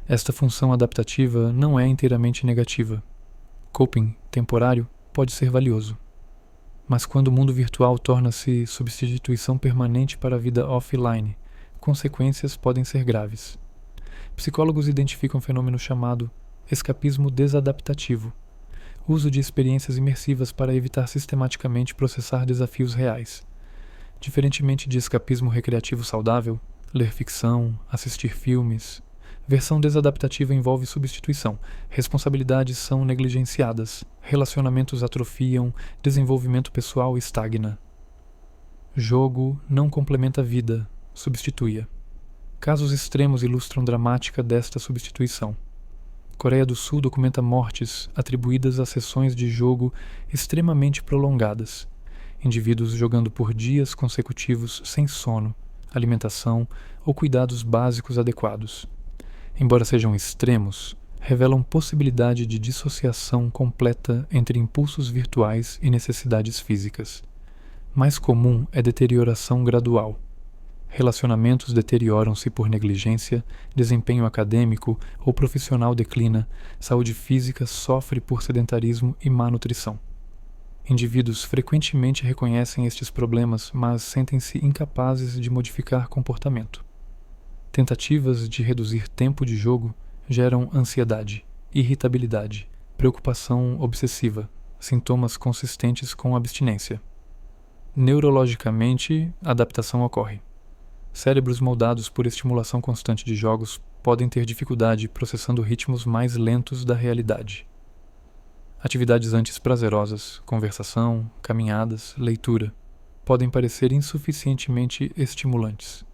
[SPEAKER 1] Esta função adaptativa não é inteiramente negativa. Coping temporário pode ser valioso. Mas quando o mundo virtual torna-se substituição permanente para a vida offline, consequências podem ser graves. Psicólogos identificam um fenômeno chamado escapismo desadaptativo, uso de experiências imersivas para evitar sistematicamente processar desafios reais. Diferentemente de escapismo recreativo saudável, ler ficção, assistir filmes, versão desadaptativa envolve substituição, responsabilidades são negligenciadas, relacionamentos atrofiam, desenvolvimento pessoal estagna. Jogo não complementa a vida, substitui-a. Casos extremos ilustram dramática desta substituição. Coreia do Sul documenta mortes atribuídas a sessões de jogo extremamente prolongadas, indivíduos jogando por dias consecutivos sem sono, alimentação ou cuidados básicos adequados. Embora sejam extremos, revelam possibilidade de dissociação completa entre impulsos virtuais e necessidades físicas. Mais comum é deterioração gradual. Relacionamentos deterioram-se por negligência, desempenho acadêmico ou profissional declina, saúde física sofre por sedentarismo e má nutrição. Indivíduos frequentemente reconhecem estes problemas, mas sentem-se incapazes de modificar comportamento. Tentativas de reduzir tempo de jogo geram ansiedade, irritabilidade, preocupação obsessiva, sintomas consistentes com abstinência. Neurologicamente, a adaptação ocorre. Cérebros moldados por estimulação constante de jogos podem ter dificuldade processando ritmos mais lentos da realidade. Atividades antes prazerosas, conversação, caminhadas, leitura, podem parecer insuficientemente estimulantes.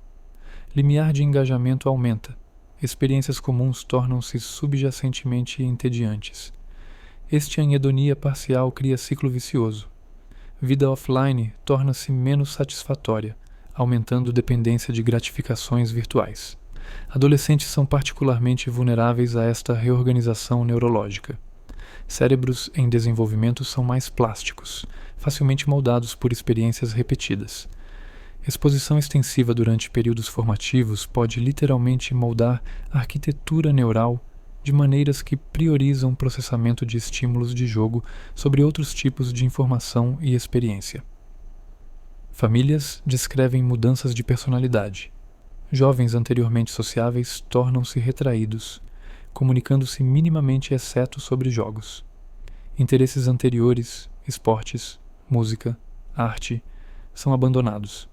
[SPEAKER 1] Limiar de engajamento aumenta. Experiências comuns tornam-se subjacentemente entediantes. Este anedonia parcial cria ciclo vicioso. Vida offline torna-se menos satisfatória, aumentando dependência de gratificações virtuais. Adolescentes são particularmente vulneráveis a esta reorganização neurológica. Cérebros em desenvolvimento são mais plásticos, facilmente moldados por experiências repetidas. Exposição extensiva durante períodos formativos pode literalmente moldar a arquitetura neural de maneiras que priorizam o processamento de estímulos de jogo sobre outros tipos de informação e experiência. Famílias descrevem mudanças de personalidade. Jovens anteriormente sociáveis tornam-se retraídos, comunicando-se minimamente exceto sobre jogos. Interesses anteriores, esportes, música, arte, são abandonados.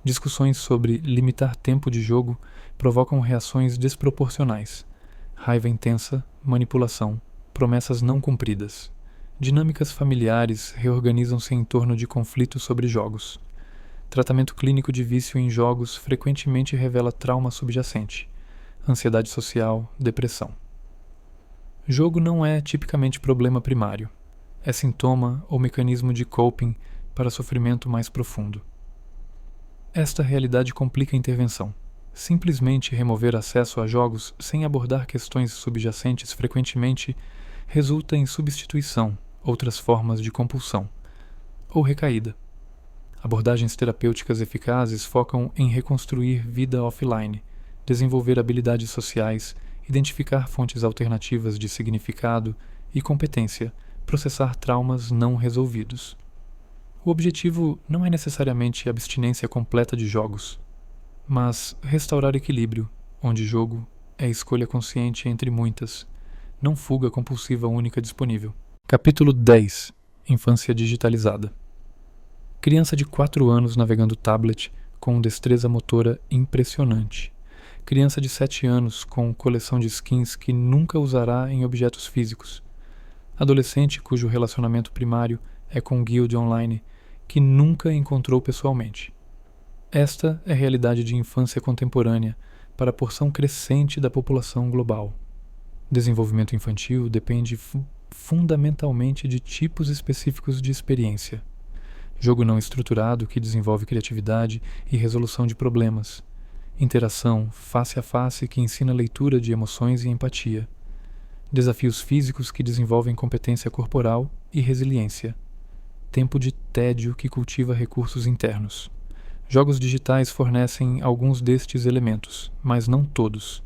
[SPEAKER 1] Discussões sobre limitar tempo de jogo provocam reações desproporcionais, raiva intensa, manipulação, promessas não cumpridas. Dinâmicas familiares reorganizam-se em torno de conflitos sobre jogos. Tratamento clínico de vício em jogos frequentemente revela trauma subjacente, ansiedade social, depressão. Jogo não é tipicamente problema primário. É sintoma ou mecanismo de coping para sofrimento mais profundo. Esta realidade complica a intervenção. Simplesmente remover acesso a jogos sem abordar questões subjacentes frequentemente resulta em substituição, outras formas de compulsão, ou recaída. Abordagens terapêuticas eficazes focam em reconstruir vida offline, desenvolver habilidades sociais, identificar fontes alternativas de significado e competência, processar traumas não resolvidos. O objetivo não é necessariamente abstinência completa de jogos, mas restaurar equilíbrio, onde jogo é escolha consciente entre muitas, não fuga compulsiva única disponível. Capítulo 10. Infância digitalizada. Criança de 4 anos navegando tablet com destreza motora impressionante. Criança de 7 anos com coleção de skins que nunca usará em objetos físicos. Adolescente cujo relacionamento primário é com guild online, que nunca encontrou pessoalmente. Esta é a realidade de infância contemporânea para a porção crescente da população global. Desenvolvimento infantil depende fundamentalmente de tipos específicos de experiência. Jogo não estruturado que desenvolve criatividade e resolução de problemas. Interação face a face que ensina leitura de emoções e empatia. Desafios físicos que desenvolvem competência corporal e resiliência. Tempo de tédio que cultiva recursos internos. Jogos digitais fornecem alguns destes elementos, mas não todos,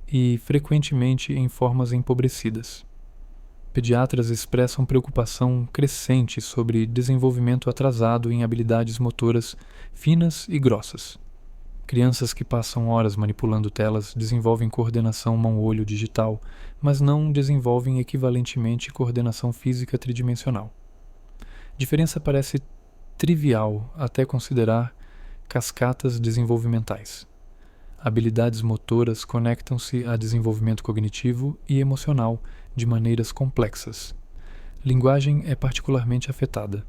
[SPEAKER 1] e frequentemente em formas empobrecidas. Pediatras expressam preocupação crescente sobre desenvolvimento atrasado em habilidades motoras finas e grossas. Crianças que passam horas manipulando telas desenvolvem coordenação mão-olho digital, mas não desenvolvem equivalentemente coordenação física tridimensional. Diferença parece trivial até considerar cascatas desenvolvimentais. Habilidades motoras conectam-se a desenvolvimento cognitivo e emocional de maneiras complexas. Linguagem é particularmente afetada.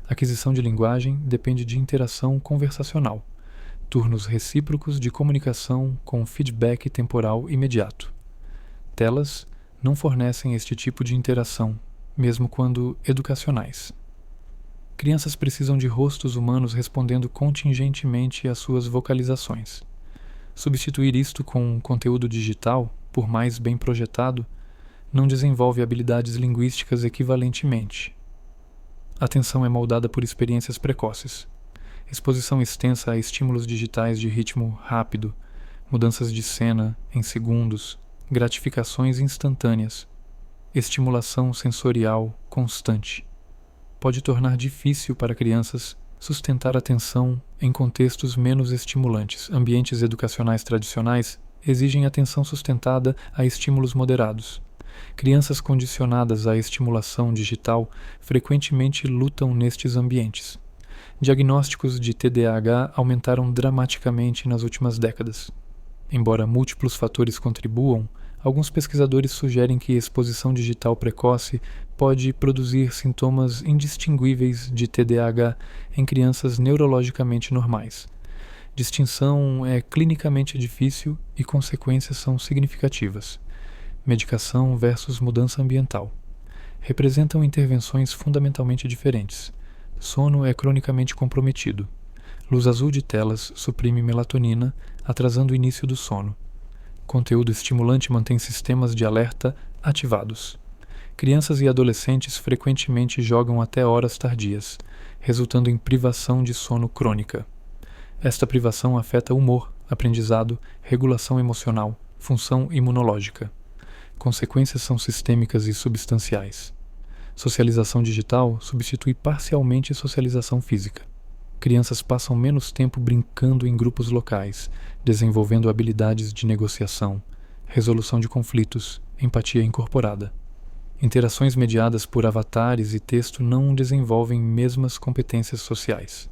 [SPEAKER 1] Aquisição de linguagem depende de interação conversacional, turnos recíprocos de comunicação com feedback temporal imediato. Telas não fornecem este tipo de interação, mesmo quando educacionais. Crianças precisam de rostos humanos respondendo contingentemente às suas vocalizações. Substituir isto com conteúdo digital, por mais bem projetado, não desenvolve habilidades linguísticas equivalentemente. A atenção é moldada por experiências precoces. Exposição extensa a estímulos digitais de ritmo rápido, mudanças de cena em segundos, gratificações instantâneas, estimulação sensorial constante. Pode tornar difícil para crianças sustentar atenção em contextos menos estimulantes. Ambientes educacionais tradicionais exigem atenção sustentada a estímulos moderados. Crianças condicionadas à estimulação digital frequentemente lutam nestes ambientes. Diagnósticos de TDAH aumentaram dramaticamente nas últimas décadas. Embora múltiplos fatores contribuam, alguns pesquisadores sugerem que exposição digital precoce pode produzir sintomas indistinguíveis de TDAH em crianças neurologicamente normais. Distinção é clinicamente difícil e consequências são significativas. Medicação versus mudança ambiental. Representam intervenções fundamentalmente diferentes. Sono é cronicamente comprometido. Luz azul de telas suprime melatonina, atrasando o início do sono. Conteúdo estimulante mantém sistemas de alerta ativados. Crianças e adolescentes frequentemente jogam até horas tardias, resultando em privação de sono crônica. Esta privação afeta humor, aprendizado, regulação emocional, função imunológica. Consequências são sistêmicas e substanciais. Socialização digital substitui parcialmente socialização física. Crianças passam menos tempo brincando em grupos locais, desenvolvendo habilidades de negociação, resolução de conflitos, empatia incorporada. Interações mediadas por avatares e texto não desenvolvem mesmas competências sociais.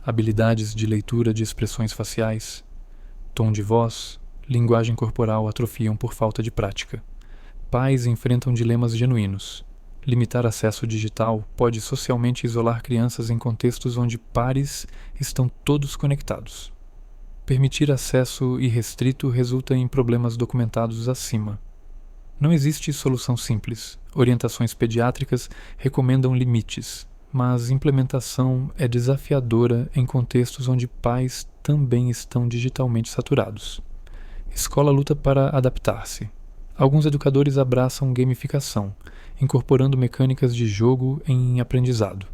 [SPEAKER 1] Habilidades de leitura de expressões faciais, tom de voz, linguagem corporal atrofiam por falta de prática. Pais enfrentam dilemas genuínos. Limitar acesso digital pode socialmente isolar crianças em contextos onde pares estão todos conectados. Permitir acesso irrestrito resulta em problemas documentados acima. Não existe solução simples. Orientações pediátricas recomendam limites, mas implementação é desafiadora em contextos onde pais também estão digitalmente saturados. Escola luta para adaptar-se. Alguns educadores abraçam gamificação, incorporando mecânicas de jogo em aprendizado.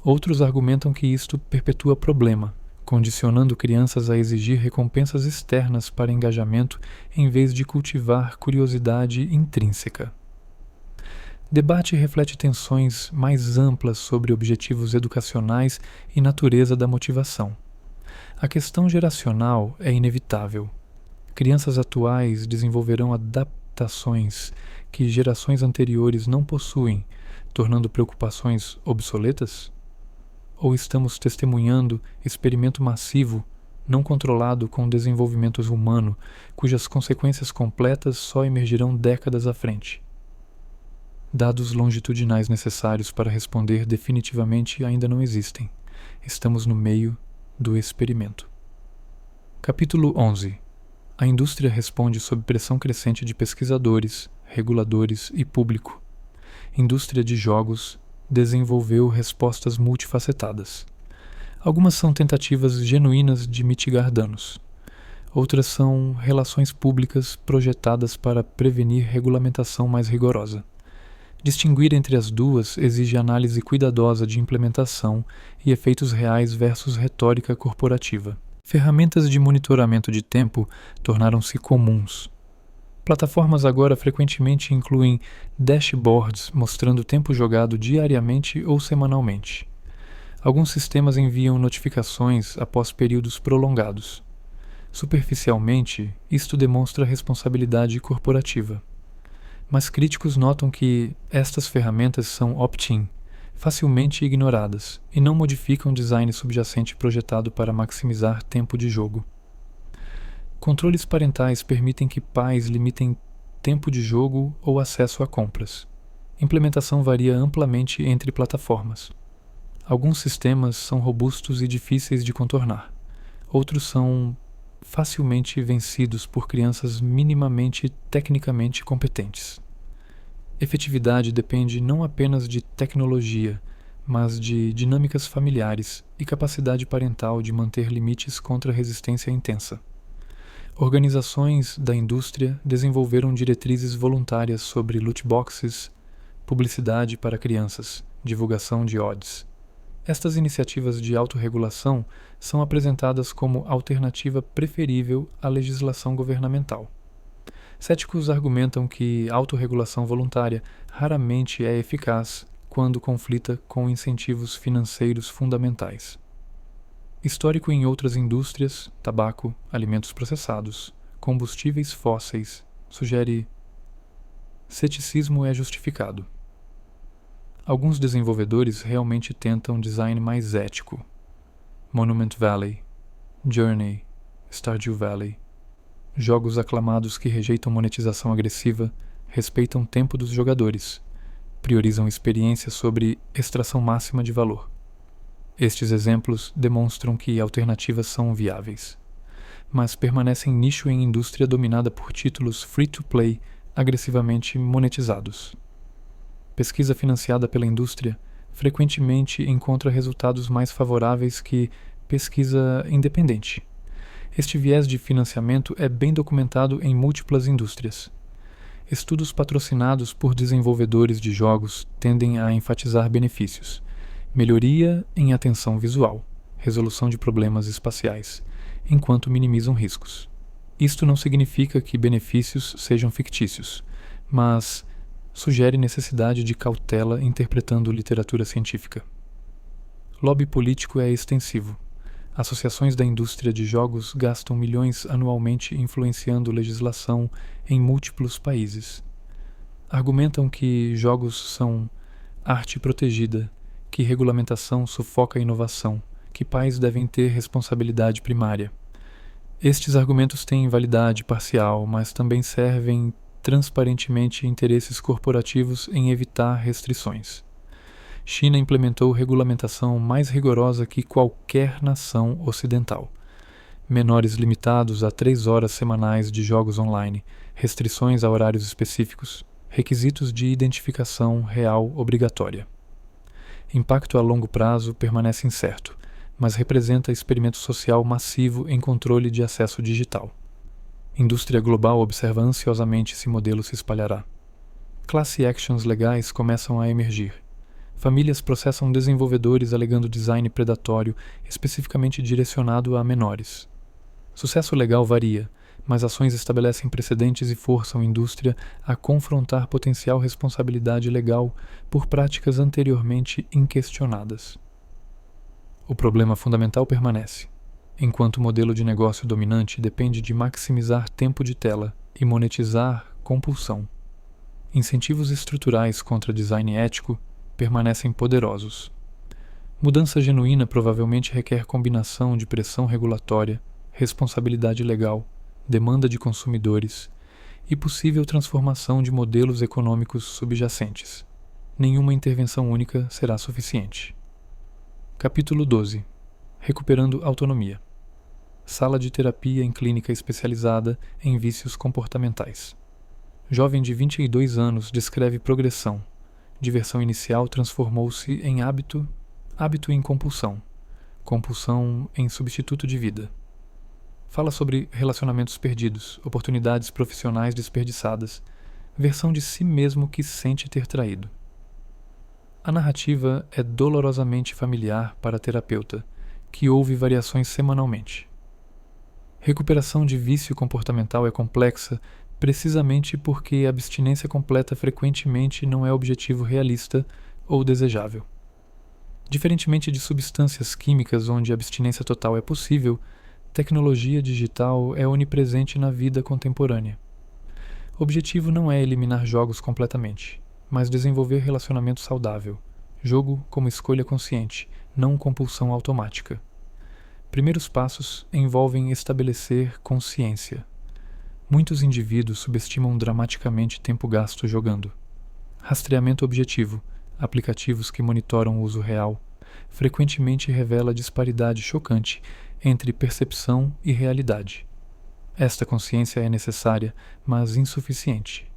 [SPEAKER 1] Outros argumentam que isto perpetua problema, condicionando crianças a exigir recompensas externas para engajamento em vez de cultivar curiosidade intrínseca. Debate reflete tensões mais amplas sobre objetivos educacionais e natureza da motivação. A questão geracional é inevitável. Crianças atuais desenvolverão adaptações que gerações anteriores não possuem, tornando preocupações obsoletas? Ou estamos testemunhando experimento massivo, não controlado com desenvolvimento humano, cujas consequências completas só emergirão décadas à frente? Dados longitudinais necessários para responder definitivamente ainda não existem. Estamos no meio do experimento. Capítulo 11. A indústria responde sob pressão crescente de pesquisadores, reguladores e público. Indústria de jogos desenvolveu respostas multifacetadas. Algumas são tentativas genuínas de mitigar danos. Outras são relações públicas projetadas para prevenir regulamentação mais rigorosa. Distinguir entre as duas exige análise cuidadosa de implementação e efeitos reais versus retórica corporativa. Ferramentas de monitoramento de tempo tornaram-se comuns. Plataformas agora frequentemente incluem dashboards mostrando o tempo jogado diariamente ou semanalmente. Alguns sistemas enviam notificações após períodos prolongados. Superficialmente, isto demonstra responsabilidade corporativa. Mas críticos notam que estas ferramentas são opt-in, facilmente ignoradas, e não modificam o design subjacente projetado para maximizar tempo de jogo. Controles parentais permitem que pais limitem tempo de jogo ou acesso a compras. Implementação varia amplamente entre plataformas. Alguns sistemas são robustos e difíceis de contornar. Outros são facilmente vencidos por crianças minimamente tecnicamente competentes. Efetividade depende não apenas de tecnologia, mas de dinâmicas familiares e capacidade parental de manter limites contra resistência intensa. Organizações da indústria desenvolveram diretrizes voluntárias sobre loot boxes, publicidade para crianças, divulgação de odds. Estas iniciativas de autorregulação são apresentadas como alternativa preferível à legislação governamental. Céticos argumentam que autorregulação voluntária raramente é eficaz quando conflita com incentivos financeiros fundamentais. Histórico em outras indústrias, tabaco, alimentos processados, combustíveis fósseis, sugere ceticismo é justificado. Alguns desenvolvedores realmente tentam design mais ético. Monument Valley, Journey, Stardew Valley. Jogos aclamados que rejeitam monetização agressiva, respeitam o tempo dos jogadores, priorizam experiências sobre extração máxima de valor. Estes exemplos demonstram que alternativas são viáveis, mas permanecem nicho em indústria dominada por títulos free-to-play agressivamente monetizados. Pesquisa financiada pela indústria frequentemente encontra resultados mais favoráveis que pesquisa independente. Este viés de financiamento é bem documentado em múltiplas indústrias. Estudos patrocinados por desenvolvedores de jogos tendem a enfatizar benefícios: melhoria em atenção visual, resolução de problemas espaciais, enquanto minimizam riscos. Isto não significa que benefícios sejam fictícios, mas sugere necessidade de cautela interpretando literatura científica. Lobby político é extensivo. Associações da indústria de jogos gastam milhões anualmente influenciando legislação em múltiplos países. Argumentam que jogos são arte protegida, que regulamentação sufoca a inovação, que pais devem ter responsabilidade primária. Estes argumentos têm validade parcial, mas também servem transparentemente interesses corporativos em evitar restrições. China implementou regulamentação mais rigorosa que qualquer nação ocidental. Menores limitados a 3 horas semanais de jogos online, restrições a horários específicos, requisitos de identificação real obrigatória. Impacto a longo prazo permanece incerto, mas representa experimento social massivo em controle de acesso digital. Indústria global observa ansiosamente se modelo se espalhará. Class actions legais começam a emergir. Famílias processam desenvolvedores alegando design predatório especificamente direcionado a menores. Sucesso legal varia, mas ações estabelecem precedentes e forçam a indústria a confrontar potencial responsabilidade legal por práticas anteriormente inquestionadas. O problema fundamental permanece. Enquanto o modelo de negócio dominante depende de maximizar tempo de tela e monetizar compulsão. Incentivos estruturais contra design ético permanecem poderosos. Mudança genuína provavelmente requer combinação de pressão regulatória, responsabilidade legal, demanda de consumidores e possível transformação de modelos econômicos subjacentes. Nenhuma intervenção única será suficiente. Capítulo 12. Recuperando autonomia. Sala de terapia em clínica especializada em vícios comportamentais. Jovem de 22 anos descreve progressão. Diversão inicial transformou-se em hábito, hábito em compulsão, compulsão em substituto de vida. Fala sobre relacionamentos perdidos, oportunidades profissionais desperdiçadas, versão de si mesmo que sente ter traído. A narrativa é dolorosamente familiar para a terapeuta, que ouve variações semanalmente. Recuperação de vício comportamental é complexa precisamente porque a abstinência completa frequentemente não é objetivo realista ou desejável. Diferentemente de substâncias químicas onde a abstinência total é possível, tecnologia digital é onipresente na vida contemporânea. O objetivo não é eliminar jogos completamente, mas desenvolver relacionamento saudável, jogo como escolha consciente, não compulsão automática. Primeiros passos envolvem estabelecer consciência. Muitos indivíduos subestimam dramaticamente tempo gasto jogando. Rastreamento objetivo, aplicativos que monitoram o uso real, frequentemente revela disparidade chocante entre percepção e realidade. Esta consciência é necessária, mas insuficiente.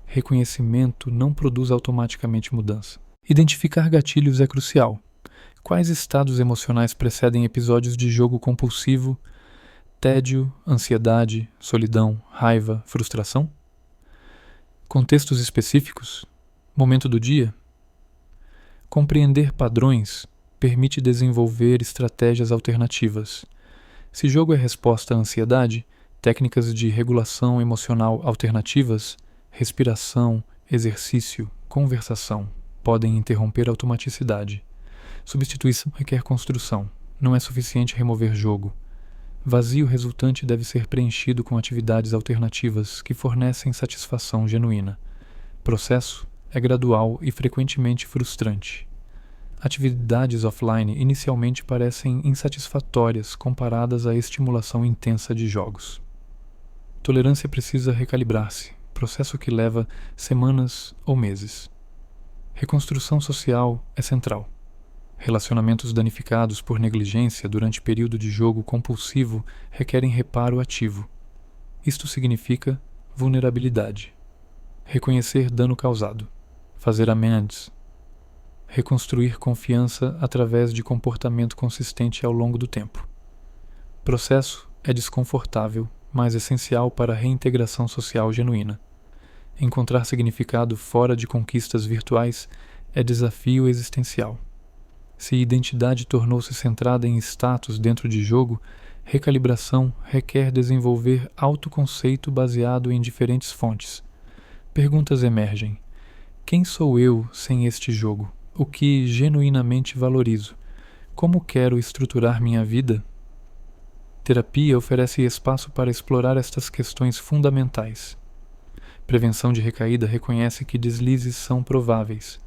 [SPEAKER 1] Reconhecimento não produz automaticamente mudança. Identificar gatilhos é crucial. Quais estados emocionais precedem episódios de jogo compulsivo? Tédio, ansiedade, solidão, raiva, frustração? Contextos específicos? Momento do dia? Compreender padrões permite desenvolver estratégias alternativas. Se jogo é resposta à ansiedade, técnicas de regulação emocional alternativas, respiração, exercício, conversação, podem interromper a automaticidade. Substituição requer construção. Não é suficiente remover jogo. Vazio resultante deve ser preenchido com atividades alternativas que fornecem satisfação genuína. Processo é gradual e frequentemente frustrante. Atividades offline inicialmente parecem insatisfatórias comparadas à estimulação intensa de jogos. Tolerância precisa recalibrar-se, processo que leva semanas ou meses. Reconstrução social é central. Relacionamentos danificados por negligência durante período de jogo compulsivo requerem reparo ativo. Isto significa vulnerabilidade. Reconhecer dano causado. Fazer amends. Reconstruir confiança através de comportamento consistente ao longo do tempo. Processo é desconfortável, mas essencial para a reintegração social genuína. Encontrar significado fora de conquistas virtuais é desafio existencial. Se a identidade tornou-se centrada em status dentro de jogo, recalibração requer desenvolver autoconceito baseado em diferentes fontes. Perguntas emergem. Quem sou eu sem este jogo? O que genuinamente valorizo? Como quero estruturar minha vida? Terapia oferece espaço para explorar estas questões fundamentais. Prevenção de recaída reconhece que deslizes são prováveis.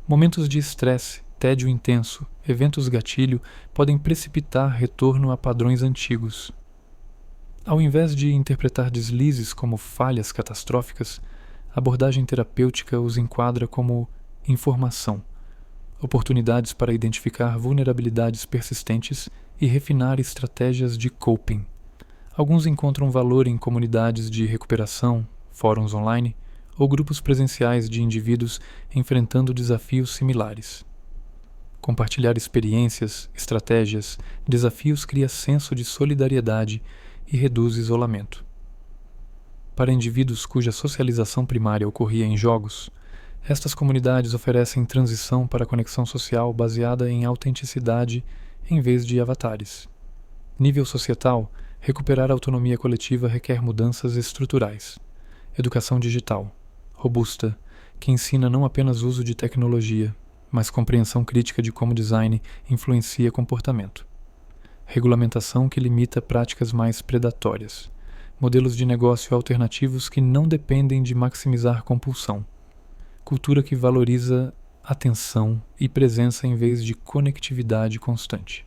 [SPEAKER 1] Momentos de estresse, tédio intenso, eventos gatilho podem precipitar retorno a padrões antigos. Ao invés de interpretar deslizes como falhas catastróficas, a abordagem terapêutica os enquadra como informação, oportunidades para identificar vulnerabilidades persistentes e refinar estratégias de coping. Alguns encontram valor em comunidades de recuperação, fóruns online ou grupos presenciais de indivíduos enfrentando desafios similares. Compartilhar experiências, estratégias, desafios cria senso de solidariedade e reduz isolamento. Para indivíduos cuja socialização primária ocorria em jogos, estas comunidades oferecem transição para a conexão social baseada em autenticidade em vez de avatares. Nível societal, recuperar a autonomia coletiva requer mudanças estruturais. Educação digital, robusta, que ensina não apenas uso de tecnologia, mas compreensão crítica de como design influencia comportamento. Regulamentação que limita práticas mais predatórias. Modelos de negócio alternativos que não dependem de maximizar compulsão. Cultura que valoriza atenção e presença em vez de conectividade constante.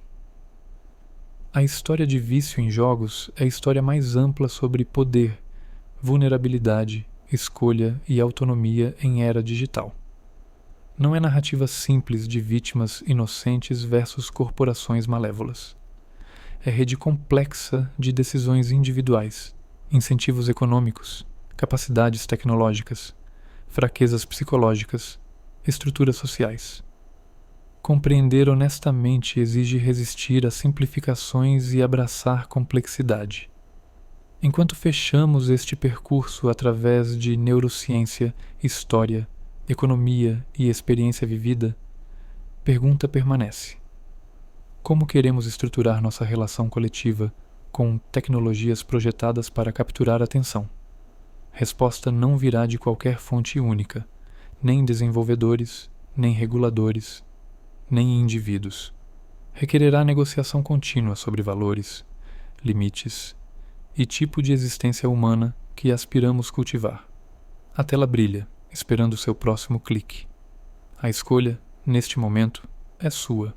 [SPEAKER 1] A história de vício em jogos é a história mais ampla sobre poder, vulnerabilidade, escolha e autonomia em era digital. Não é narrativa simples de vítimas inocentes versus corporações malévolas. É rede complexa de decisões individuais, incentivos econômicos, capacidades tecnológicas, fraquezas psicológicas, estruturas sociais. Compreender honestamente exige resistir a simplificações e abraçar complexidade. Enquanto fechamos este percurso através de neurociência, história, economia e experiência vivida, pergunta permanece: como queremos estruturar nossa relação coletiva com tecnologias projetadas para capturar a atenção? Resposta não virá de qualquer fonte única, nem desenvolvedores, nem reguladores, nem indivíduos. Requererá negociação contínua sobre valores, limites e tipo de existência humana que aspiramos cultivar. A tela brilha, esperando seu próximo clique. A escolha, neste momento, é sua.